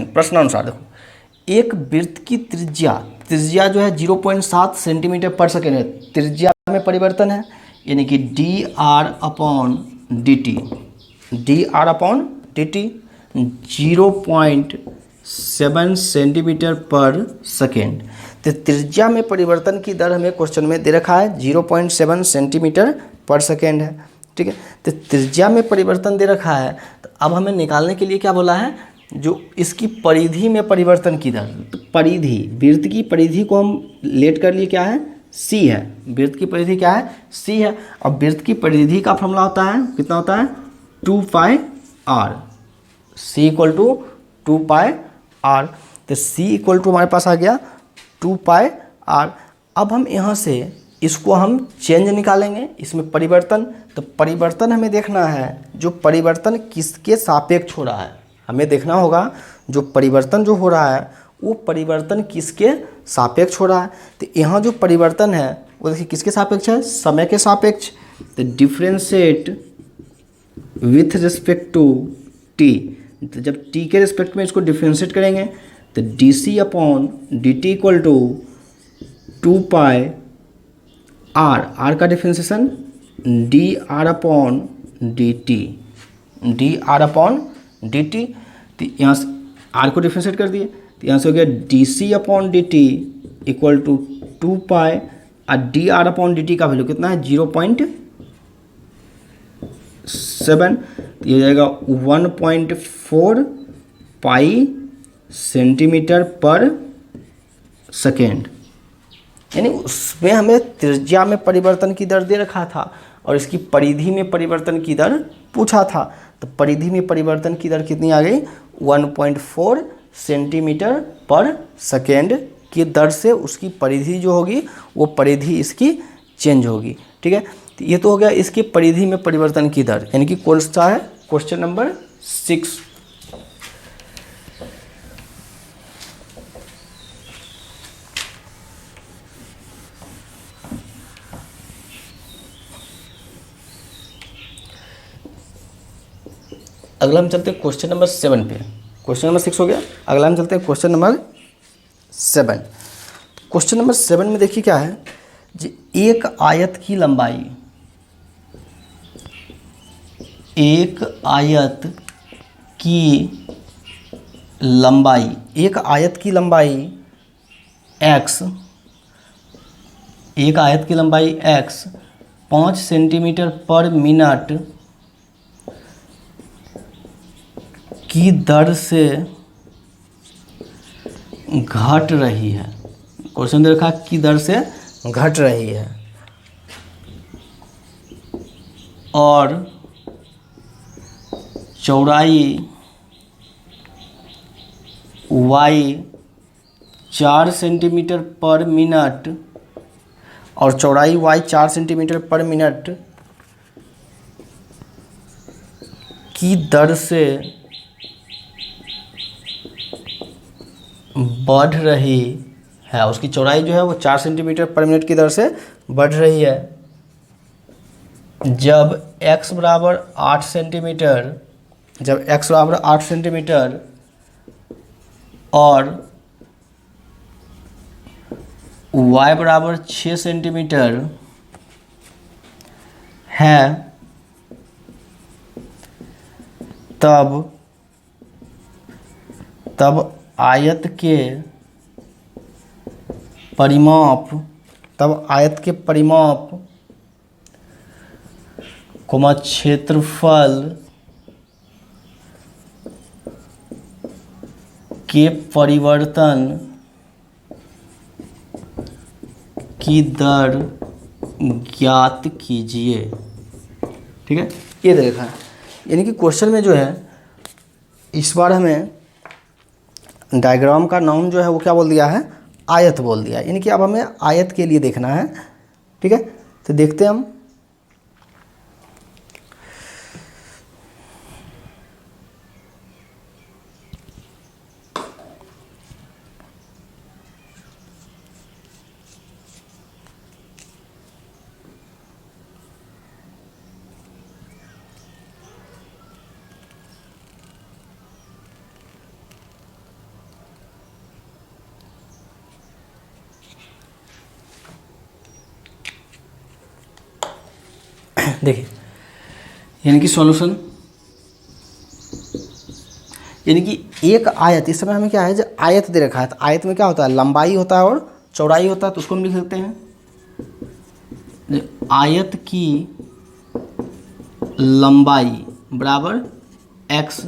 प्रश्नानुसार देखो, एक वृत्त की त्रिज्या जो है 0.7 सेंटीमीटर पर सेकेंड है, त्रिज्या में परिवर्तन है, यानी कि dr/dt 0.7 सेंटीमीटर पर सेकेंड। तो त्रिज्या में परिवर्तन की दर हमें क्वेश्चन में दे रखा है 0.7 सेंटीमीटर पर सेकेंड है। ठीक है, तो त्रिज्या में परिवर्तन दे रखा है, तो अब हमें निकालने के लिए क्या बोला है, जो इसकी परिधि में परिवर्तन की दर। तो परिधि, वृत्त की परिधि को हम लेट कर लिए क्या है c है, वृत्त की परिधि क्या है c है। अब वृत्त की परिधि का फॉर्मूला होता है कितना होता है 2 pi r, c equal to 2 pi r। तो c इक्वल टू हमारे पास आ गया 2 पाई r। अब हम यहाँ से इसको हम चेंज निकालेंगे, इसमें परिवर्तन। तो परिवर्तन हमें देखना है जो परिवर्तन किसके सापेक्ष हो रहा है, हमें देखना होगा जो परिवर्तन जो हो रहा है वो परिवर्तन किसके सापेक्ष हो रहा है। तो यहाँ जो परिवर्तन है वो देखिए किसके सापेक्ष है, समय के सापेक्ष। तो differentiate with respect to T, तो जब टी के रिस्पेक्ट में इसको डिफ्रेंशिएट करेंगे तो dc/dt equal to 2 pi r का डिफ्रेंशिएशन dr/dt। तो यहाँ से r को डिफ्रेंशिएट कर दिए, तो यहाँ से हो गया dc/dt इक्वल टू 2 पाई, और dr/dt का वैल्यू कितना है 0.7, तो ये जाएगा 1.4 पाई सेंटीमीटर पर सेकेंड। यानी उसमें हमें त्रिज्या में परिवर्तन की दर दे रखा था और इसकी परिधि में परिवर्तन की दर पूछा था। तो परिधि में परिवर्तन की दर कितनी आ गई, 1.4 सेंटीमीटर पर सेकेंड की दर से उसकी परिधि जो होगी वो परिधि इसकी चेंज होगी। ठीक है, तो ये तो हो गया इसकी परिधि में परिवर्तन की दर, यानी कि कौन सा है, क्वेश्चन नंबर 6। अगला हम चलते हैं क्वेश्चन नंबर 7 पे। क्वेश्चन नंबर 6 हो गया, अगला हम चलते हैं क्वेश्चन नंबर 7। क्वेश्चन नंबर 7 में देखिए क्या है जी, एक आयत की लंबाई, एक आयत की लंबाई, एक आयत की लंबाई x, एक आयत की लंबाई x 5 सेंटीमीटर पर मिनट की दर से घट रही है। क्वेश्चन दे रखा की दर से घट रही है और चौड़ाई y 4 सेंटीमीटर पर मिनट और चौड़ाई y 4 सेंटीमीटर पर मिनट की दर से बढ़ रही है। उसकी चौड़ाई जो है वो 4 सेंटीमीटर पर मिनट की दर से बढ़ रही है जब x बराबर 8 सेंटीमीटर, जब x बराबर 8 सेंटीमीटर और y बराबर 6 सेंटीमीटर है, तब आयत के परिमाप, क्षेत्रफल के परिवर्तन की दर ज्ञात कीजिए। ठीक है, ये देखा है, यानी कि क्वेश्चन में जो है इस बार हमें डायग्राम का नाम जो है वो क्या बोल दिया है, आयत बोल दिया, यानी कि अब हमें आयत के लिए देखना है। ठीक है, तो देखते हैं हम। देखिए, यानी कि सॉल्यूशन, यानी कि एक आयत, इस समय हमें क्या है जो आयत दे रखा है, तो आयत में क्या होता है, लंबाई होता है और चौड़ाई होता है, तो उसको हम लिख सकते हैं आयत की लंबाई बराबर x,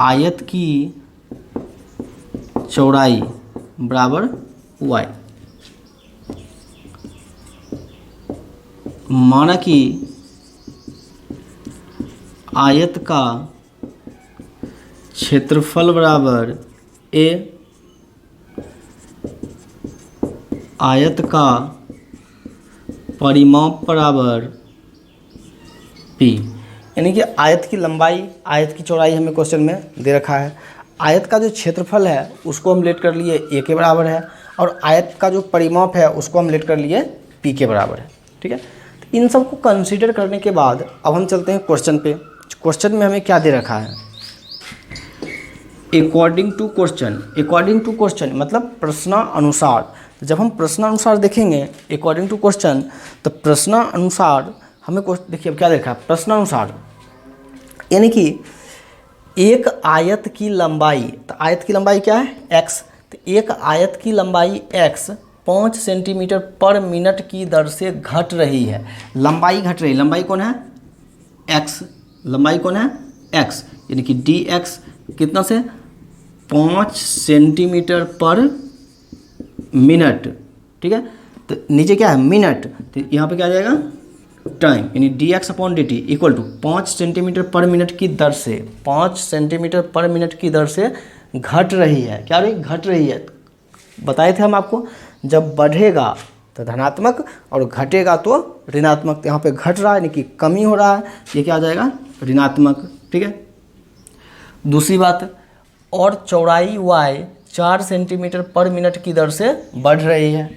आयत की चौड़ाई बराबर y। माना कि आयत का क्षेत्रफल बराबर a, आयत का परिमाप बराबर p, यानी कि आयत की लंबाई, आयत की चौड़ाई हमें क्वेश्चन में दे रखा है। आयत का जो क्षेत्रफल है उसको हम लेट कर लिए a के बराबर है और आयत का जो परिमाप है उसको हम लेट कर लिए p के बराबर है। ठीक है, तो इन सब को कंसीडर करने के बाद अब हम चलते हैं क्वेश्चन पे। क्वेश्चन में हमें क्या दे रखा है, अकॉर्डिंग टू क्वेश्चन मतलब प्रश्नानुसार। जब हम प्रश्नानुसार देखेंगे अकॉर्डिंग टू क्वेश्चन, तो प्रश्नानुसार हमें देखिए अब क्या देखा है, प्रश्नानुसार यानी कि एक आयत की लंबाई, तो आयत की लंबाई क्या है x, तो एक आयत की लंबाई x 5 सेंटीमीटर पर मिनट की दर से घट रही है। लंबाई घट रही है, लंबाई कौन है x, लंबाई कौन है x, यानी कि dx कितना से 5 सेंटीमीटर पर मिनट। ठीक है, तो नीचे क्या है मिनट, तो यहाँ पे क्या आ जाएगा टाइम यानी D X upon D T equal to 5 centimetre per minute की दर से 5 सेंटीमीटर पर मिनट की दर से घट रही है। क्या रही? घट रही है। बताए थे हम आपको, जब बढ़ेगा तो धनात्मक और घटेगा तो ऋणात्मक। तो यहाँ पे घट रहा है यानी कि कमी हो रहा है, ये क्या आ जाएगा? ऋणात्मक। ठीक है। दूसरी बात, और चौड़ाई y 4 सेंटीमीटर पर मिनट की दर से बढ़ रही है।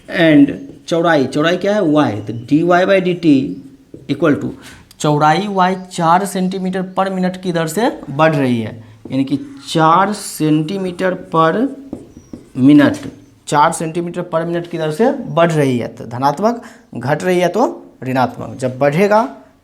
एंड चौड़ाई क्या है? y, तो dy by D T equal to चौड़ाई y 4 सेंटीमीटर पर मिनट की दर से बढ़ रही है, यानी कि 4 centimetre per minute, 4 centimetre per minute की दर से बढ़ रही है। तो धनात्मक, घट रही है तो ऋणात्मक। जब बढ़ेगा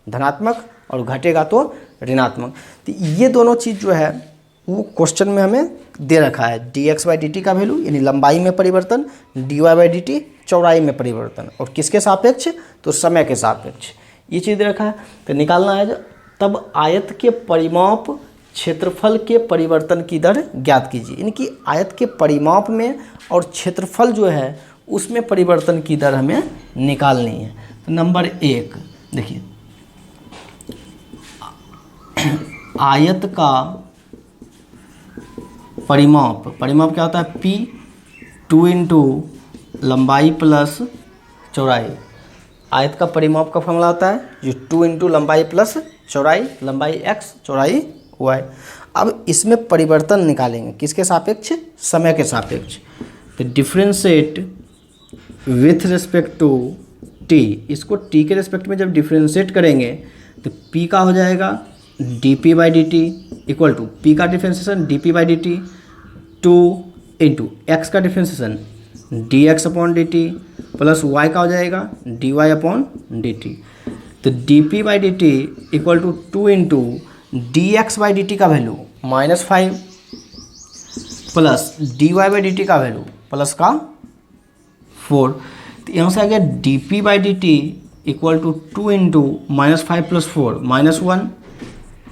धनात्मक और घटेगा तो ऋणात्मक। तो ये दोनों चीज़ जो है वो क्वेश्चन में हमें दे रखा है। D X by D T का वैल्यू यानी लंबाई में परिवर्तन, D Y by D T चौड़ाई में परिवर्तन, और किसके सापेक्ष? तो समय के सापेक्ष। ये चीज़ दे रखा है। तो निकालना है तब आयत के परिमाप क्षेत्रफल के परिवर्तन की दर ज्ञात कीजिए। यानी कि आयत के परिमाप में और क्षेत्रफल जो है उसमें परिवर्तन की दर हमें निकालनी है। तो नंबर 1 देखिए, आयत का परिमाप क्या होता है? P 2 इंटू लंबाई प्लस चौड़ाई। आयत का परिमाप का फॉर्मूला होता है जो 2 इंटू लंबाई प्लस चौड़ाई, लंबाई x चौड़ाई y। अब इसमें परिवर्तन निकालेंगे किसके सापेक्ष? समय के सापेक्ष। तो differentiate with respect to t, इसको t के रिस्पेक्ट में जब डिफ्रेंशिएट करेंगे तो p का हो जाएगा dp by D T equal to p का differentiation dp by D T 2 into x का differentiation dx upon D T plus y का हो जाएगा dy अपॉन डी टी। तो dp by D T equal to 2 into dx by D T का value -5 plus dy by D T का value plus का 4। तो यहाँ से आ गया dp by D T equal to 2 into -5 plus 4 -1।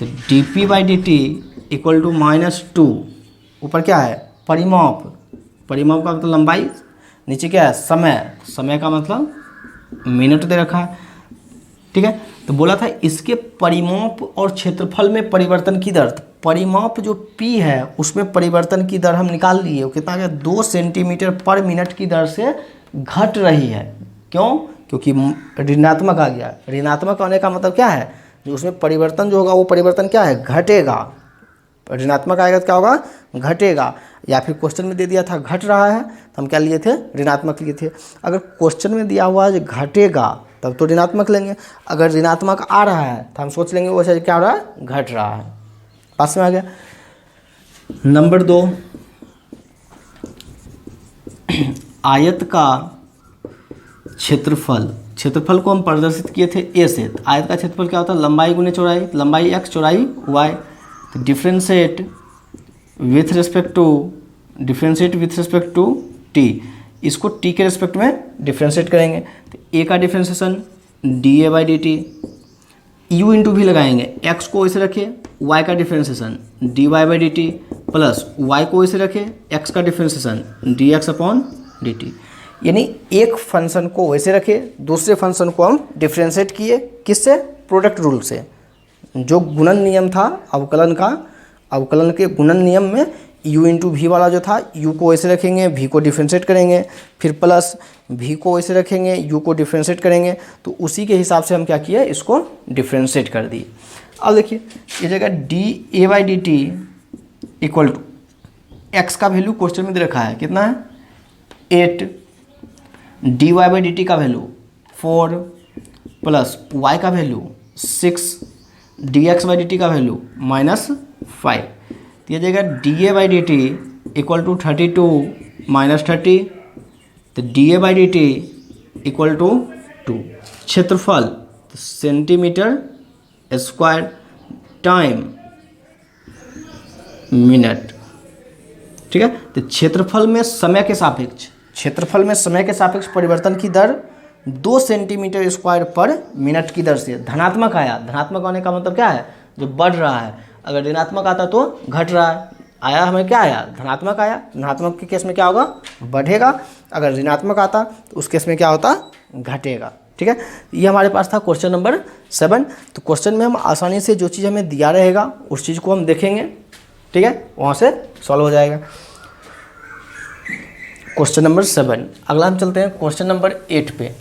तो dp by D T equal to -2। ऊपर क्या है? परिमाप का मतलब लंबाई, नीचे क्या है? समय का मतलब मिनट दे रखा है। ठीक है। तो बोला था इसके परिमाप और क्षेत्रफल में परिवर्तन की दर। परिमाप जो p है उसमें परिवर्तन की दर हम निकाल लिए, वो कितना गया? 2 सेंटीमीटर पर मिनट की दर से घट रही है। क्यों? क्योंकि ऋणात्मक आ गया। ऋणात्मक आने का मतलब क्या है? जो उसमें परिवर्तन जो होगा वो परिवर्तन क्या है? घटेगा। ऋणात्मक आएगा तो क्या होगा? घटेगा। या फिर क्वेश्चन में दे दिया था घट रहा है तो हम क्या लिए थे? ऋणात्मक लिए थे। अगर क्वेश्चन में दिया हुआ है घटेगा तब तो ऋणात्मक लेंगे, अगर ऋणात्मक आ रहा है तो हम सोच लेंगे वैसे क्या हो रहा है? घट रहा है। पास में आ गया। नंबर 2, आयत का क्षेत्रफल को हम प्रदर्शित किए थे ए से। तो आयत का क्षेत्रफल क्या होता है? लंबाई गुने चौड़ाई, लंबाई x चौड़ाई y। तो differentiate with respect to t, इसको t के रिस्पेक्ट में डिफ्रेंशिएट करेंगे। तो a का differentiation dA by D T, u into भी लगाएंगे, x को ऐसे रखे, y का differentiation dy by D T plus y को ऐसे रखे, x का differentiation dx upon D T. यानी एक फंक्शन को वैसे रखे, दूसरे फंक्शन को हम डिफ्रेंशिएट किए किससे? प्रोडक्ट रूल से। जो गुणन नियम था अवकलन के गुणन नियम में u इंटू वी वाला जो था, u को ऐसे रखेंगे, v को डिफ्रेंशिएट करेंगे, फिर प्लस v को ऐसे रखेंगे, u को डिफ्रेंशिएट करेंगे। तो उसी के हिसाब से हम क्या किए? इसको डिफ्रेंशिएट कर दिए। अब देखिए ये जगह D A by D T equal to X का वैल्यू क्वेश्चन में दे रखा है कितना है? 8। D Y by D T का वैल्यू 4 प्लस y का value 6, D X by D T का वैल्यू -5। तो ये जाएगा D A by D T equal to 32 -30। तो D A by D T equal to 2। क्षेत्रफल तो सेंटीमीटर स्क्वायर टाइम मिनट। ठीक है। तो क्षेत्रफल में समय के सापेक्ष परिवर्तन की दर 2 सेंटीमीटर स्क्वायर पर मिनट की दर से धनात्मक आया। धनात्मक आने का मतलब क्या है? जो बढ़ रहा है। अगर ऋणात्मक आता तो घट रहा है। आया हमें क्या आया? धनात्मक आया। धनात्मक के केस में क्या होगा? बढ़ेगा। अगर ऋणात्मक आता तो उस केस में क्या होता? घटेगा। ठीक है, ये हमारे पास था क्वेश्चन नंबर 7। तो क्वेश्चन में हम आसानी से जो चीज़ हमें दिया रहेगा उस चीज़ को हम देखेंगे, ठीक है, वहाँ से सॉल्व हो जाएगा। Question number 7। अगला हम चलते हैं क्वेश्चन नंबर 8 पे।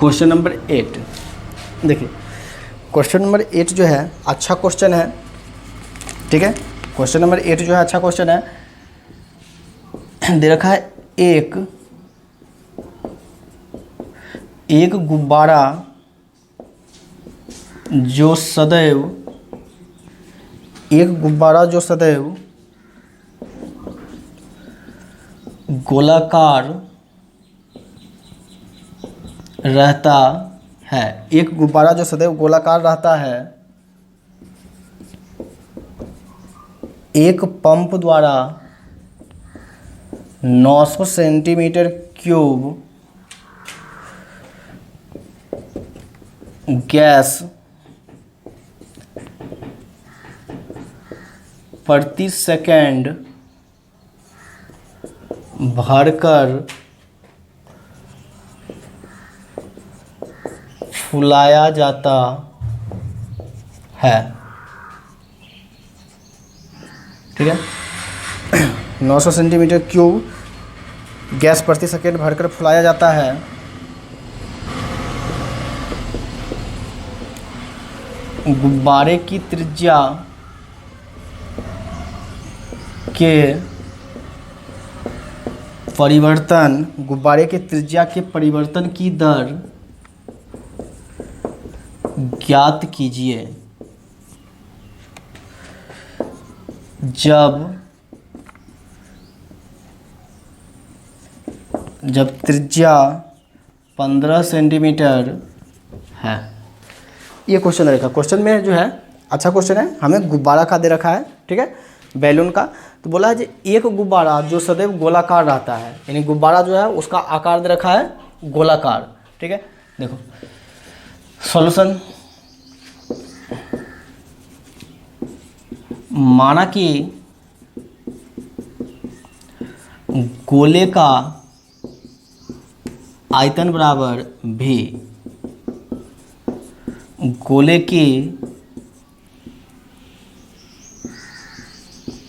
क्वेश्चन नंबर 8 देखिए, क्वेश्चन नंबर 8 जो है अच्छा क्वेश्चन है, ठीक है। क्वेश्चन नंबर 8 जो है अच्छा क्वेश्चन है। दे रखा है एक गुब्बारा जो सदैव गोलाकार रहता है। एक गुब्बारा जो सदैव गोलाकार रहता है, एक पंप द्वारा 900 सेंटीमीटर क्यूब गैस प्रति सेकंड भरकर फुलाया जाता है, ठीक है। 900 सेंटीमीटर क्यूब गैस प्रति सेकंड भरकर फुलाया जाता है। गुब्बारे की त्रिज्या के परिवर्तन की दर ज्ञात कीजिए जब त्रिज्या 15 सेंटीमीटर है। ये क्वेश्चन रहेगा। क्वेश्चन में जो है अच्छा क्वेश्चन है, हमें गुब्बारा का दे रखा है, ठीक है, बैलून का। तो बोला है जी एक गुब्बारा जो सदैव गोलाकार रहता है, यानी गुब्बारा जो है उसका आकार दे रखा है गोलाकार, ठीक है। देखो सॉल्यूशन, माना कि गोले का आयतन बराबर v, गोले की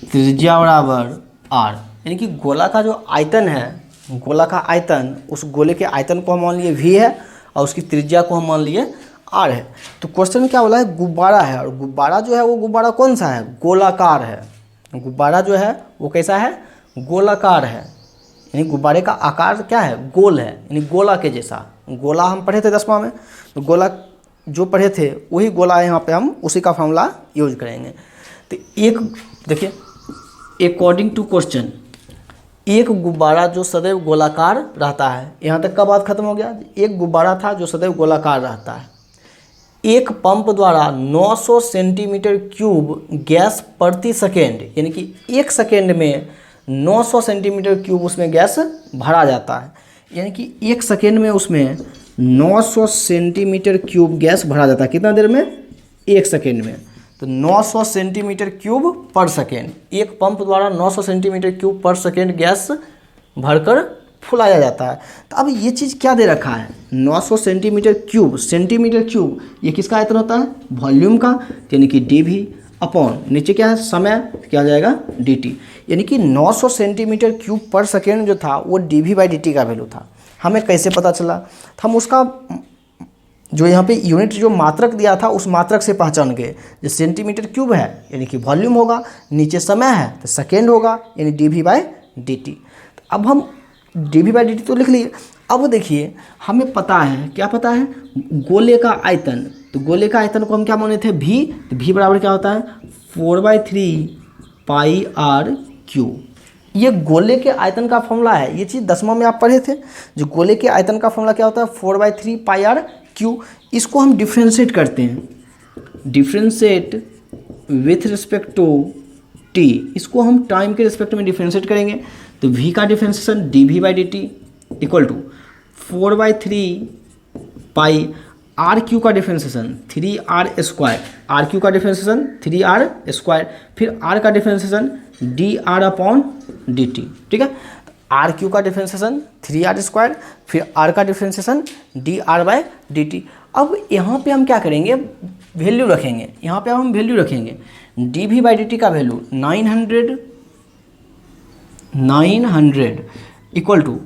त्रिज्या बराबर r, यानी कि गोला का जो आयतन है, गोला का आयतन, उस गोले के आयतन को हम मान लिए v है और उसकी त्रिज्या को हम मान लिए r है। तो क्वेश्चन में क्या बोला है, गुब्बारा है, और गुब्बारा जो है वो गुब्बारा कौन सा है, गोलाकार है। गुब्बारा जो है वो कैसा है, गोलाकार है, यानी गुब्बारे का आकार क्या है, गोल है, यानी गोला के जैसा। गोला हम पढ़े थे 10वां में, तो गोला जो पढ़े थे वही गोला यहाँ पे हम उसी का फॉर्मूला यूज करेंगे। तो एक देखिए, अकॉर्डिंग टू क्वेश्चन, एक गुब्बारा जो सदैव गोलाकार रहता है, यहाँ तक का बात खत्म हो गया। एक गुब्बारा था जो सदैव गोलाकार रहता है, एक पंप द्वारा 900 सेंटीमीटर क्यूब गैस प्रति सेकेंड, यानी कि एक सेकेंड में 900 सेंटीमीटर क्यूब उसमें गैस भरा जाता है, यानी कि एक सेकेंड में उसमें 900 सेंटीमीटर क्यूब गैस भरा जाता है। कितना देर में, एक सेकेंड में। तो 900 सेंटीमीटर क्यूब पर सेकेंड, एक पंप द्वारा 900 सेंटीमीटर क्यूब पर सेकेंड गैस भरकर फुलाया जाता है। तो अब ये चीज़ क्या दे रखा है, 900 सेंटीमीटर क्यूब, सेंटीमीटर क्यूब ये किसका आयतन होता है, वॉल्यूम का, यानी कि dv अपॉन नीचे क्या है समय, क्या आ जाएगा dt, यानी कि 900 सेंटीमीटर क्यूब पर सेकेंड जो था वो dv/dt का वैल्यू था। हमें कैसे पता चला, तो हम उसका जो यहाँ पे यूनिट जो मात्रक दिया था उस मात्रक से पहचान गए। जो सेंटीमीटर क्यूब है यानी कि वॉल्यूम होगा, नीचे समय है तो सेकेंड होगा, यानी dv/dt। अब हम dv/dt तो लिख लिए। अब देखिए हमें पता है, क्या पता है, गोले का आयतन। तो गोले का आयतन को हम क्या माने थे, v, तो v बराबर क्या होता है 4/3 पाई r क्यू। ये गोले के आयतन का फॉर्मूला है, ये चीज़ 10वां में आप पढ़े थे। जो गोले के आयतन का फॉर्मूला क्या होता है 4/3 पाई r क्यू। इसको हम डिफ्रेंशिएट करते हैं, differentiate with respect to T, इसको हम टाइम के रिस्पेक्ट में डिफ्रेंशिएट करेंगे। तो v का differentiation dv by D T equal to 4/3 pi R cube का differentiation 3r square, R cube का डिफ्रेंशिएशन 3r स्क्वायर, फिर r का differentiation dr upon D T. ठीक है, आर क्यू का डिफ्रेंशिएशन 3r स्क्वायर, फिर r का differentiation dr by D T. अब यहाँ पे हम क्या करेंगे, वैल्यू रखेंगे, यहाँ पे हम वैल्यू रखेंगे dv बाई डी टी का value 900 equal to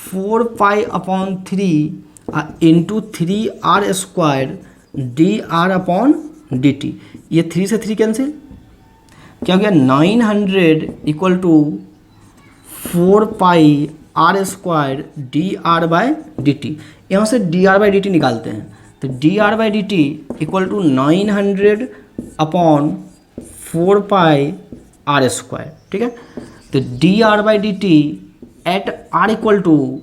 4 pi upon 3 into 3r square dr upon D T. ये 3 से 3 कैंसिल, क्या हो गया 900 equal to 4 pi R square D R by D T. यहाँ से D R by D T निकालते हैं, तो D R by D T equal to 900 upon 4 pi R square. ठीक है, तो D R by D T at R equal to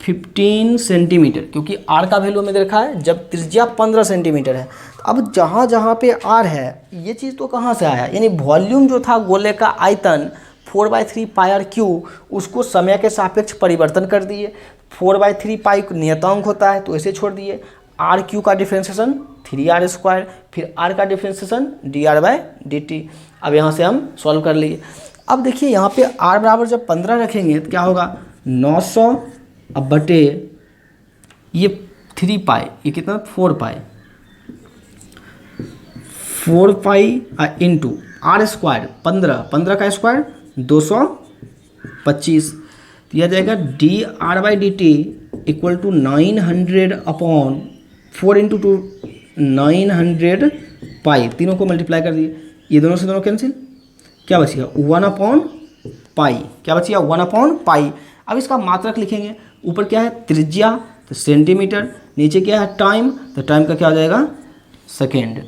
15 centimetre, क्योंकि R का वैल्यू हमें देखा है जब त्रिज्या 15 सेंटीमीटर है। तो अब जहाँ जहाँ पे आर है ये चीज़ तो कहाँ से आया, यानी वॉल्यूम जो था गोले का आयतन 4/3 पाई आर क्यू, उसको समय के सापेक्ष परिवर्तन कर दिए। 4/3 पाई नियतांक होता है तो ऐसे छोड़ दिए। आर क्यू का डिफ्रेंशिएशन 3r स्क्वायर, फिर r का differentiation dr by D T. अब यहाँ से हम सॉल्व कर लिए। अब देखिए यहाँ पे r बराबर जब 15 रखेंगे तो क्या होगा 900 अब बटे ये 3 पाई, ये कितना 4 pi, 4 pi into R square 15 का स्क्वायर 225, तो यह जाएगा D R by D T equal to 900 upon 4 into 2 900 pi, तीनों को मल्टीप्लाई कर दिए, ये दोनों से दोनों कैंसिल, क्या बचेगा 1 अपॉन पाई, क्या बचेगा 1 अपॉन पाई। अब इसका मात्रक लिखेंगे, ऊपर क्या है त्रिज्या तो सेंटीमीटर, नीचे क्या है टाइम, तो टाइम का क्या हो जाएगा सेकेंड।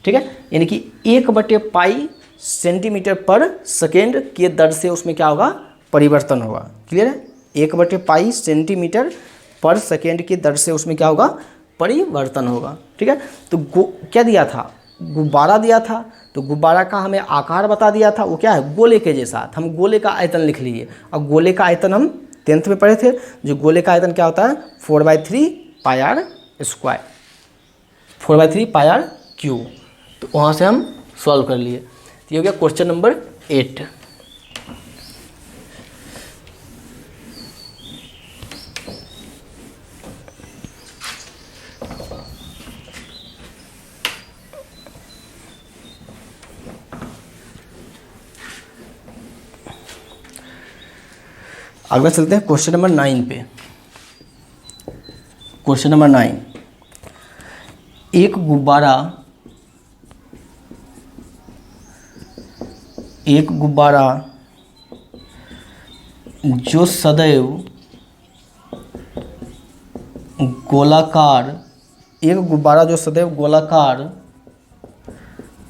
ठीक है, यानी कि 1/पाई सेंटीमीटर पर सेकेंड के दर से उसमें क्या होगा परिवर्तन होगा। क्लियर है, 1/पाई सेंटीमीटर पर सेकेंड के दर से उसमें क्या होगा परिवर्तन होगा। ठीक है, तो क्या दिया था, गुब्बारा दिया था, तो गुब्बारा का हमें आकार बता दिया था, वो क्या है गोले के जैसा, हम गोले का आयतन लिख लिए। और गोले का आयतन हम 10th में पढ़े थे, जो गोले का आयतन क्या होता है 4/3 pi R square, 4/3 pi R cube. तो वहाँ से हम सॉल्व कर लिए। तो ये हो गया क्वेश्चन नंबर 8। अगला चलते हैं क्वेश्चन नंबर 9 पे। क्वेश्चन नंबर 9, एक गुब्बारा जो सदैव गोलाकार, एक गुब्बारा जो सदैव गोलाकार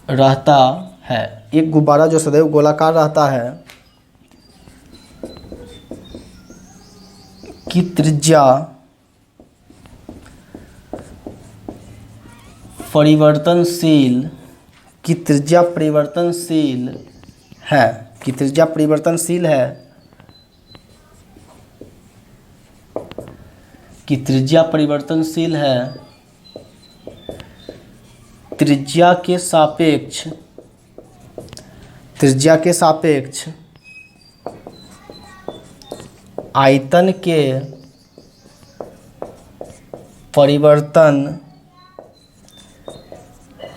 रहता है, एक गुब्बारा जो सदैव गोलाकार रहता है की त्रिज्या परिवर्तनशील, की त्रिज्या परिवर्तनशील है, की त्रिज्या परिवर्तनशील है, की त्रिज्या परिवर्तनशील है, त्रिज्या के सापेक्ष, त्रिज्या के सापेक्ष आयतन के परिवर्तन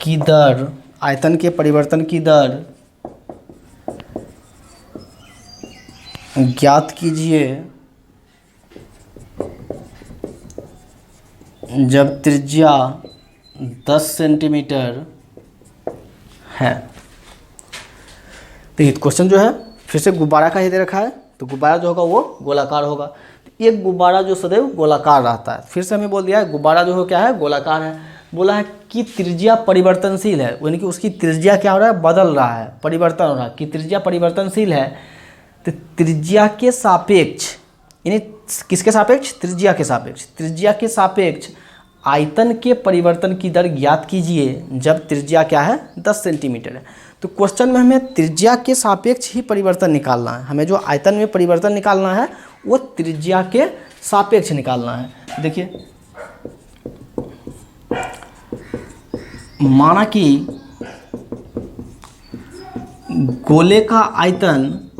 की दर, आयतन के परिवर्तन की दर ज्ञात कीजिए जब त्रिज्या 10 सेंटीमीटर है। तो ये क्वेश्चन जो है फिर से गुब्बारा का ही दे रखा है, तो गुब्बारा जो होगा वो गोलाकार होगा। एक गुब्बारा जो सदैव गोलाकार रहता है, फिर से हमें बोल दिया है गुब्बारा जो हो क्या है गोलाकार है, बोला है कि त्रिज्या परिवर्तनशील है, यानी कि उसकी त्रिज्या क्या हो रहा है बदल रहा है, परिवर्तन हो रहा है, कि त्रिज्या परिवर्तनशील है। तो त्रिज्या के सापेक्ष, यानी किसके सापेक्ष त्रिज्या के सापेक्ष, त्रिज्या के सापेक्ष आयतन के परिवर्तन की दर ज्ञात कीजिए जब त्रिज्या क्या है 10 सेंटीमीटर है। तो क्वेश्चन में हमें त्रिज्या के सापेक्ष ही परिवर्तन निकालना है। हमें जो आयतन में परिवर्तन निकालना है वो त्रिज्या के सापेक्ष निकालना है। देखिए माना कि गोले का आयतन,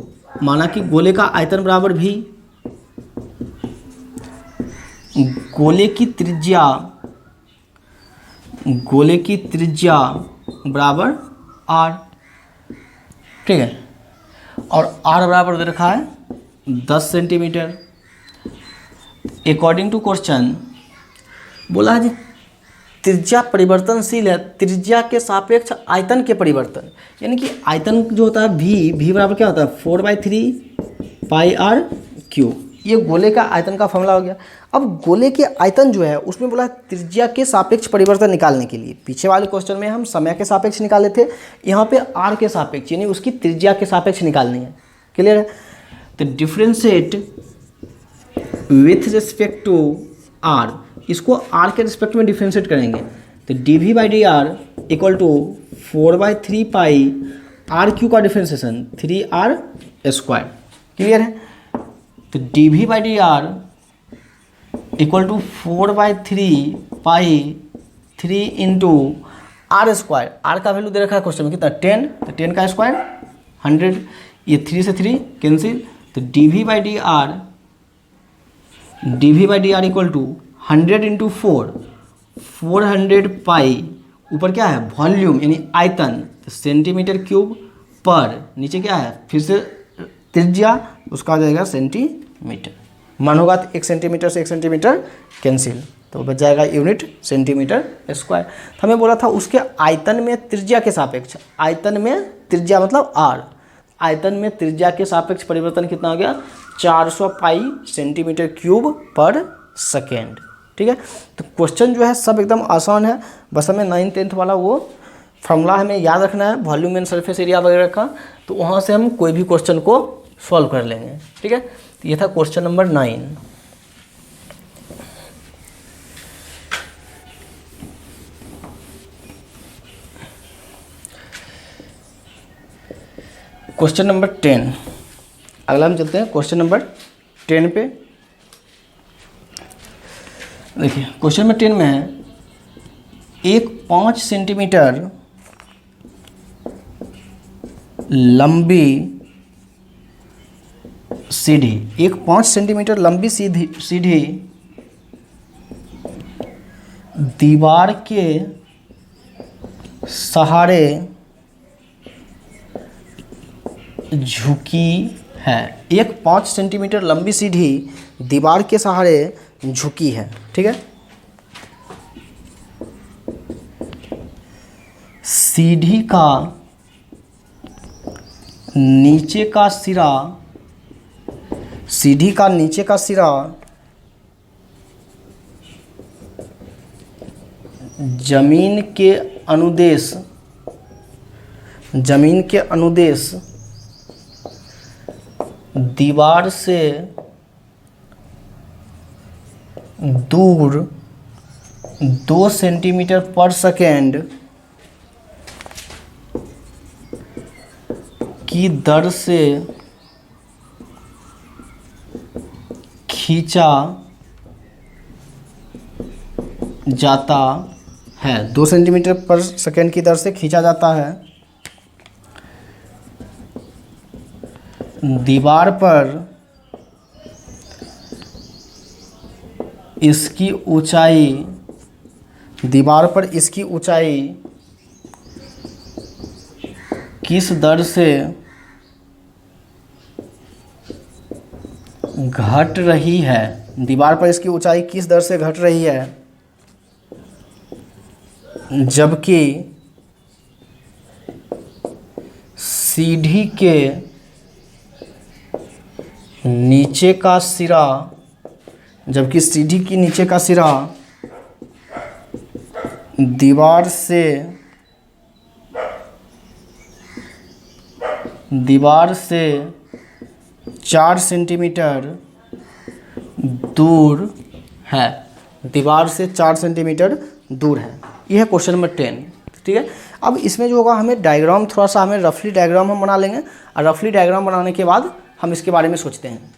माना कि गोले का आयतन बराबर भी गोले की त्रिज्या बराबर r, ठीक है, और r बराबर दे रखा है 10 सेंटीमीटर। अकॉर्डिंग टू क्वेश्चन बोला है जी त्रिज्या परिवर्तनशील है, त्रिज्या के सापेक्ष आयतन के परिवर्तन, यानी कि आयतन जो होता है v बराबर क्या होता है 4/3 पाई r क्यूब। ये गोले का आयतन का फॉर्मूला हो गया। अब गोले के आयतन जो है उसमें बोला त्रिज्या के सापेक्ष परिवर्तन निकालने के लिए, पीछे वाले क्वेश्चन में हम समय के सापेक्ष निकाले थे, यहाँ पे r के सापेक्ष यानी उसकी त्रिज्या के सापेक्ष निकालनी है। क्लियर है? तो differentiate with respect to r, इसको r के रिस्पेक्ट में डिफ्रेंशिएट करेंगे तो dv/dr equal to 4/3 pi r cube का डिफ्रेंशिएशन 3r²। क्लियर है? तो dv/dr equal to 4/3 pi 3 into r²। r का वैल्यू दे रखा है क्वेश्चन में कितना 10, तो 10 का स्क्वायर 100, ये 3 से 3 कैंसिल, तो dv/dr इक्वल टू 100 इंटू 400 पाई, ऊपर क्या है वॉल्यूम यानी आयतन, तो सेंटीमीटर क्यूब पर, नीचे क्या है फिर से त्रिज्या, उसका आ जाएगा सेंटीमीटर। मान होगा तो 1 सेंटीमीटर से 1 सेंटीमीटर कैंसिल, तो बच जाएगा यूनिट सेंटीमीटर स्क्वायर। तो हमें बोला था उसके आयतन में त्रिज्या के सापेक्ष, आयतन में त्रिज्या मतलब r, आयतन में त्रिज्या के सापेक्ष परिवर्तन कितना हो गया 400 पाई सेंटीमीटर क्यूब पर सेकेंड। ठीक है, तो क्वेश्चन जो है सब एकदम आसान है, बस हमें 9th 10th वाला वो फॉर्मूला हमें याद रखना है वॉल्यूम एंड सरफेस एरिया वगैरह का, तो वहाँ से हम कोई भी क्वेश्चन को सॉल्व कर लेंगे। ठीक है, तो ये था क्वेश्चन नंबर 9। क्वेश्चन नंबर 10, अगला हम चलते हैं क्वेश्चन नंबर 10 पे। देखिए क्वेश्चन नंबर 10 में है एक 5 सेंटीमीटर लंबी सीढ़ी, एक 5 सेंटीमीटर लंबी सीढ़ी दीवार के सहारे झुकी है। एक 5 सेंटीमीटर लंबी सीढ़ी दीवार के सहारे झुकी है। ठीक है, सीढ़ी का नीचे का सिरा, सीढ़ी का नीचे का सिरा जमीन के अनुदेश दीवार से दूर 2 सेंटीमीटर पर सेकेंड की दर से खींचा जाता है। 2 सेंटीमीटर पर सेकेंड की दर से खींचा जाता है। दीवार पर इसकी ऊंचाई किस दर से घट रही है, दीवार पर इसकी ऊंचाई किस दर से घट रही है, जबकि सीढ़ी के नीचे का सिरा दीवार से 4 सेंटीमीटर दूर है। दीवार से 4 सेंटीमीटर दूर है। यह है क्वेश्चन नंबर 10। ठीक है, अब इसमें जो होगा हमें डायग्राम थोड़ा सा हमें रफली डायग्राम हम बना लेंगे और रफली डायग्राम बनाने के बाद हम इसके बारे में सोचते हैं।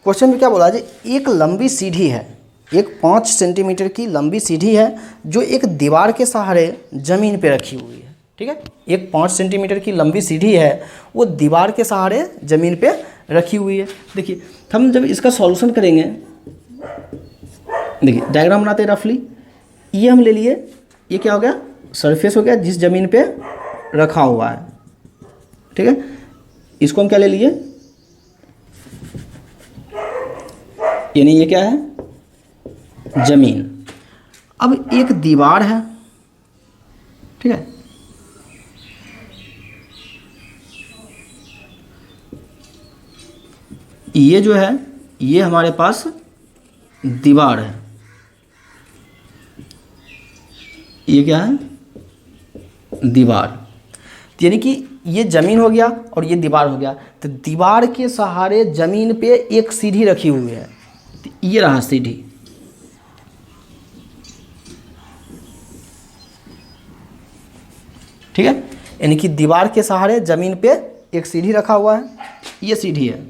क्वेश्चन में क्या बोला है, एक लंबी सीढ़ी है, एक 5 सेंटीमीटर की लंबी सीढ़ी है जो एक दीवार के सहारे ज़मीन पे रखी हुई है। ठीक है, एक 5 सेंटीमीटर की लंबी सीढ़ी है, वो दीवार के सहारे ज़मीन पे रखी हुई है। देखिए हम जब इसका सॉल्यूशन करेंगे, देखिए डायग्राम बनाते हैं रफली। ये हम ले लिए, ये क्या हो गया, सरफेस हो गया जिस ज़मीन पे रखा हुआ है। ठीक है, इसको हम क्या ले लिए, यानी ये क्या है, ज़मीन। अब एक दीवार है, ठीक है, ये जो है ये हमारे पास दीवार है, ये क्या है, दीवार। यानी कि ये ज़मीन हो गया और ये दीवार हो गया। तो दीवार के सहारे ज़मीन पे एक सीढ़ी रखी हुई है, तो ये रहा सीढ़ी। ठीक है, यानी कि दीवार के सहारे ज़मीन पे एक सीढ़ी रखा हुआ है, ये सीढ़ी है।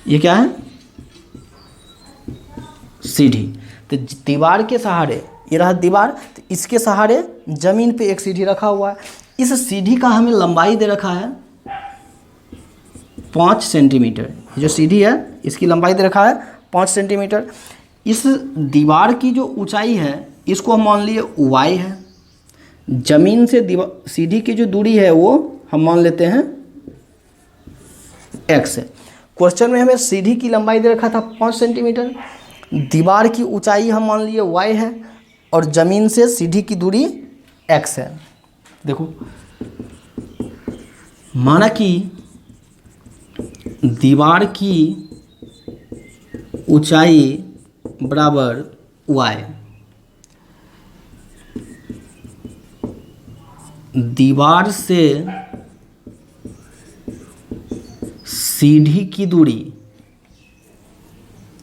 ये क्या है, सीढ़ी। तो दीवार के सहारे, ये रहा दीवार, तो इसके सहारे ज़मीन पे एक सीढ़ी रखा हुआ है। इस सीढ़ी का हमें लंबाई दे रखा है 5 सेंटीमीटर। ये जो सीढ़ी है इसकी लंबाई दे रखा है 5 सेंटीमीटर। इस दीवार की जो ऊंचाई है इसको हम मान लिए y है। ज़मीन से दीवार सीढ़ी की जो दूरी है वो हम मान लेते हैं x है। क्वेश्चन में हमें सीढ़ी की लंबाई दे रखा था 5 सेंटीमीटर, दीवार की ऊंचाई हम मान लिए y है और ज़मीन से सीढ़ी की दूरी x है। देखो माना कि दीवार की ऊंचाई बराबर y, दीवार से सीढ़ी की दूरी,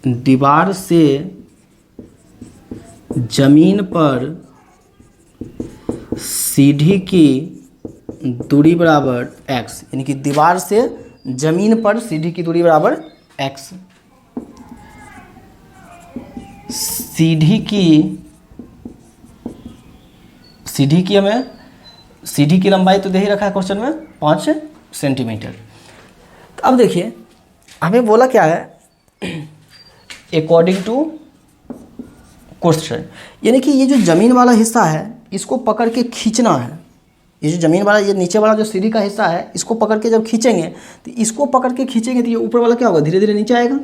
दीवार से ज़मीन पर सीढ़ी की दूरी बराबर x, यानी कि दीवार से ज़मीन पर सीढ़ी की दूरी बराबर x। सीढ़ी की हमें सीढ़ी की लंबाई तो दे ही रखा है क्वेश्चन में 5 सेंटीमीटर। तो अब देखिए हमें बोला क्या है, अकॉर्डिंग टू क्वेश्चन, यानी कि ये जो ज़मीन वाला हिस्सा है इसको पकड़ के खींचना है। ये जो ज़मीन वाला, ये नीचे वाला जो सीढ़ी का हिस्सा है इसको पकड़ के जब खींचेंगे तो इसको पकड़ के खींचेंगे तो ये ऊपर वाला क्या होगा, धीरे धीरे नीचे आएगा।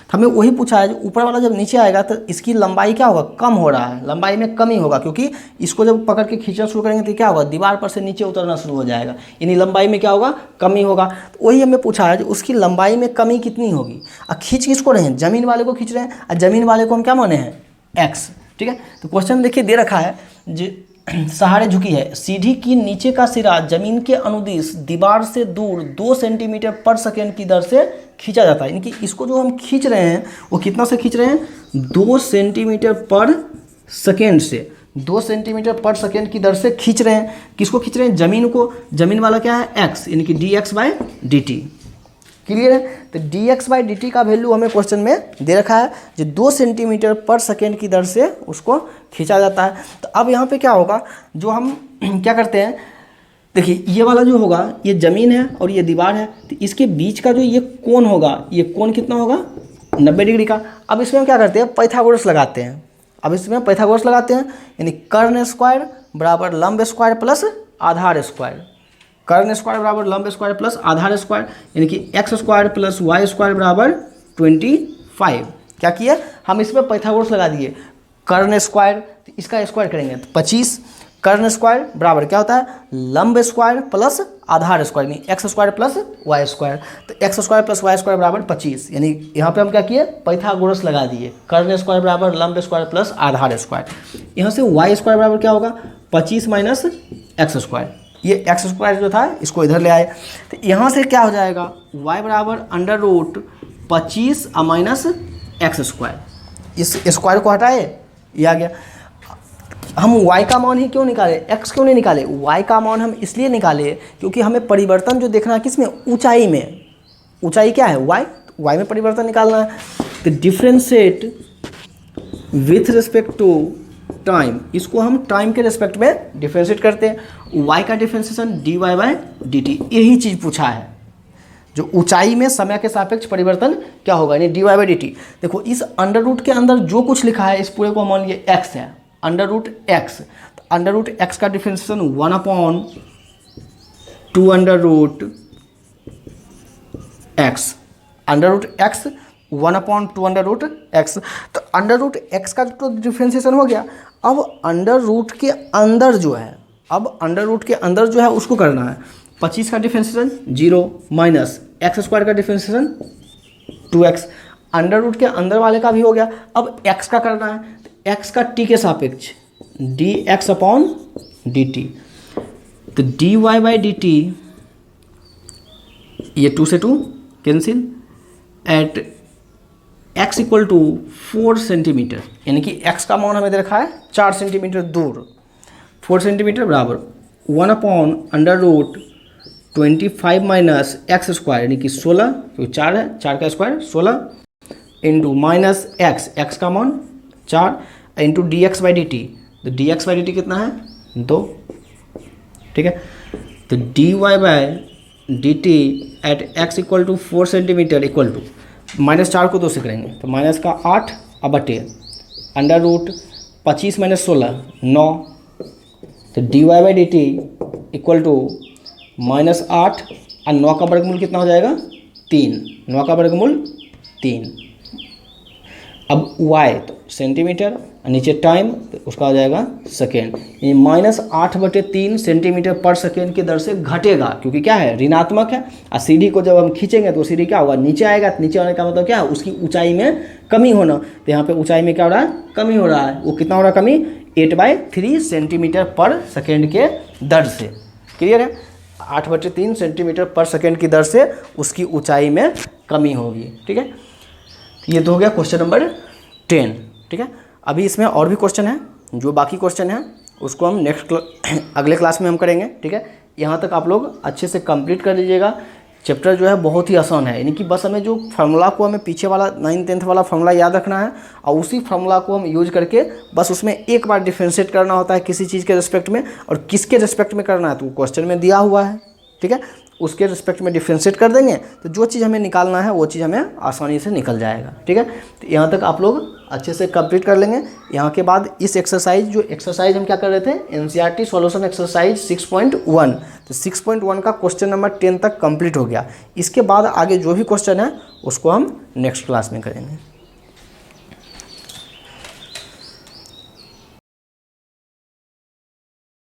तो हमें वही पूछा है, जो ऊपर वाला जब नीचे आएगा तो इसकी लंबाई क्या होगा, कम हो रहा है, लंबाई में कमी होगा, क्योंकि इसको जब पकड़ के खींचना शुरू करेंगे तो क्या होगा, दीवार पर से नीचे उतरना शुरू हो जाएगा, यानी लंबाई में क्या होगा, कमी होगा। तो वही हमें पूछा है, उसकी लंबाई में कमी कितनी होगी। और खींच किसको रहे हैं, ज़मीन वाले को खींच रहे हैं, और ज़मीन वाले को हम क्या माने हैं, एक्स। ठीक है, तो क्वेश्चन देखिए दे रखा है, जो सहारे झुकी है, सीढ़ी की नीचे का सिरा जमीन के अनुदिश दीवार से दूर 2 सेंटीमीटर पर सेकेंड की दर से खींचा जाता है। यानी कि इसको जो हम खींच रहे हैं वो कितना से खींच रहे हैं, 2 सेंटीमीटर पर सेकेंड से, 2 सेंटीमीटर पर सेकेंड की दर से खींच रहे हैं। किसको खींच रहे हैं, ज़मीन को। ज़मीन वाला क्या है, एक्स, यानी कि dx/dt। क्लियर है। तो dx/dt का वैल्यू हमें क्वेश्चन में दे रखा है, जो 2 सेंटीमीटर पर सेकेंड की दर से उसको खींचा जाता है। तो अब यहाँ पे क्या होगा, जो हम क्या करते हैं, देखिए ये वाला जो होगा ये ज़मीन है और ये दीवार है, तो इसके बीच का जो ये कोण होगा, ये कोण कितना होगा, 90 डिग्री का। अब इसमें हम क्या करते हैं, पाइथागोरस लगाते हैं। अब इसमें पाइथागोरस लगाते हैं, यानी कर्ण स्क्वायर बराबर लंब स्क्वायर प्लस आधार स्क्वायर। कर्ण स्क्वायर बराबर लंब स्क्वायर प्लस आधार स्क्वायर, यानी कि X square plus Y square बराबर 25। क्या किया, हम इसमें पाइथागोरस लगा दिए। कर्ण स्क्वायर, तो इसका स्क्वायर करेंगे तो 25। कर्ण स्क्वायर बराबर क्या होता है, लंब स्क्वायर प्लस आधार स्क्वायर, यानी X square plus Y square. तो X square plus Y square बराबर 25, यानी यहाँ पे हम क्या किए, पाइथागोरस लगा दिए। कर्ण स्क्वायर बराबर लंब स्क्वायर प्लस आधार स्क्वायर। यहाँ से वाई स्क्वायर बराबर क्या होगा, 25 माइनस एक्स स्क्वायर। ये एक्स स्क्वायर जो था इसको इधर ले आए, तो यहाँ से क्या हो जाएगा, y बराबर under root 25 minus X square, इस स्क्वायर को हटाए, ये आ गया। हम y का मान ही क्यों निकाले, x क्यों नहीं निकाले? y का मान हम इसलिए निकाले क्योंकि हमें परिवर्तन जो देखना है किस में, ऊंचाई में। ऊंचाई क्या है, y में परिवर्तन निकालना है। तो differentiate with respect to time, इसको हम टाइम के रिस्पेक्ट में डिफ्रेंशिएट करते हैं। y का डिफ्रेंशिएशन dy/dt, यही चीज़ पूछा है, जो ऊंचाई में समय के सापेक्ष परिवर्तन क्या होगा, यानी dy/dt। देखो इस अंडर रूट के अंदर जो कुछ लिखा है इस पूरे को मान लीजिए x है, अंडर रूट एक्स, तो अंडर रूट एक्स का differentiation 1/2 under root X, under root X 1/2 under root X. तो अंडर रूट एक्स का तो डिफ्रेंशिएशन हो गया। अब अंडर रूट के अंदर जो है, अब अंडर रूट के अंदर जो है उसको करना है। 25 का डिफ्रेंशिएशन 0 माइनस एक्स स्क्वायर का डिफ्रेंशिएशन 2x, अंडर रूट के अंदर वाले का भी हो गया। अब x का करना है, तो x का t के सापेक्ष dx/dt, तो dy/dt, ये 2 से 2 cancel, at x equal to 4 centimetre, यानी कि x का मान हमें दे रखा है 4 सेंटीमीटर दूर, 4 सेंटीमीटर बराबर 1/√25 माइनस एक्स स्क्वायर, यानी कि 16, क्योंकि 4 है, 4 का स्क्वायर 16 इंटू माइनस एक्स का मान 4 इंटू dx/dt, तो dx/dt कितना है 2, ठीक है। तो dy/dt at x equal to 4 centimetre equal to, -4 को 2 से करेंगे तो माइनस का 8 बटे अंडर रूट 25 माइनस 16 9, तो dy/dt इक्वल टू -8 और 9 का वर्गमूल कितना हो जाएगा 3, 9 का वर्गमूल 3। अब y तो सेंटीमीटर और नीचे टाइम, तो उसका हो जाएगा सेकेंड, यानी -8/3 सेंटीमीटर पर सेकेंड की दर से घटेगा, क्योंकि क्या है ऋणात्मक है। और सीढ़ी को जब हम खींचेंगे तो सीढ़ी क्या होगा, नीचे आएगा। तो नीचे आने का मतलब क्या है, उसकी ऊंचाई में कमी होना। तो यहाँ पे ऊंचाई में क्या हो रहा है, कमी हो रहा है। वो कितना हो रहा है कमी, 8/3 सेंटीमीटर पर सेकेंड के दर से। क्लियर है, 8/3 सेंटीमीटर पर सेकेंड की दर से उसकी ऊंचाई में कमी होगी, ठीक है। ये तो हो गया क्वेश्चन नंबर 10, ठीक है। अभी इसमें और भी क्वेश्चन है, जो बाकी क्वेश्चन है उसको हम अगले क्लास में हम करेंगे, ठीक है। यहाँ तक आप लोग अच्छे से कंप्लीट कर लीजिएगा। चैप्टर जो है बहुत ही आसान है, यानी कि बस हमें जो फार्मूला को हमें पीछे वाला 9th 10th वाला फार्मूला याद रखना है और उसी फार्मूला को हम यूज करके बस उसमें एक बार डिफ्रेंशिएट करना होता है किसी चीज़ के रिस्पेक्ट में। और किसके रिस्पेक्ट में करना है तो क्वेश्चन में दिया हुआ है, ठीक है। उसके रिस्पेक्ट में डिफ्रेंशिएट कर देंगे तो जो चीज़ हमें निकालना है वो चीज़ हमें आसानी से निकल जाएगा, ठीक है। तो यहाँ तक आप लोग अच्छे से कंप्लीट कर लेंगे। यहाँ के बाद इस एक्सरसाइज, जो एक्सरसाइज हम क्या कर रहे थे, NCERT सॉल्यूशन एक्सरसाइज 6.1, तो 6.1 का क्वेश्चन नंबर 10 तक कंप्लीट हो गया। इसके बाद आगे जो भी क्वेश्चन है उसको हम नेक्स्ट क्लास में करेंगे।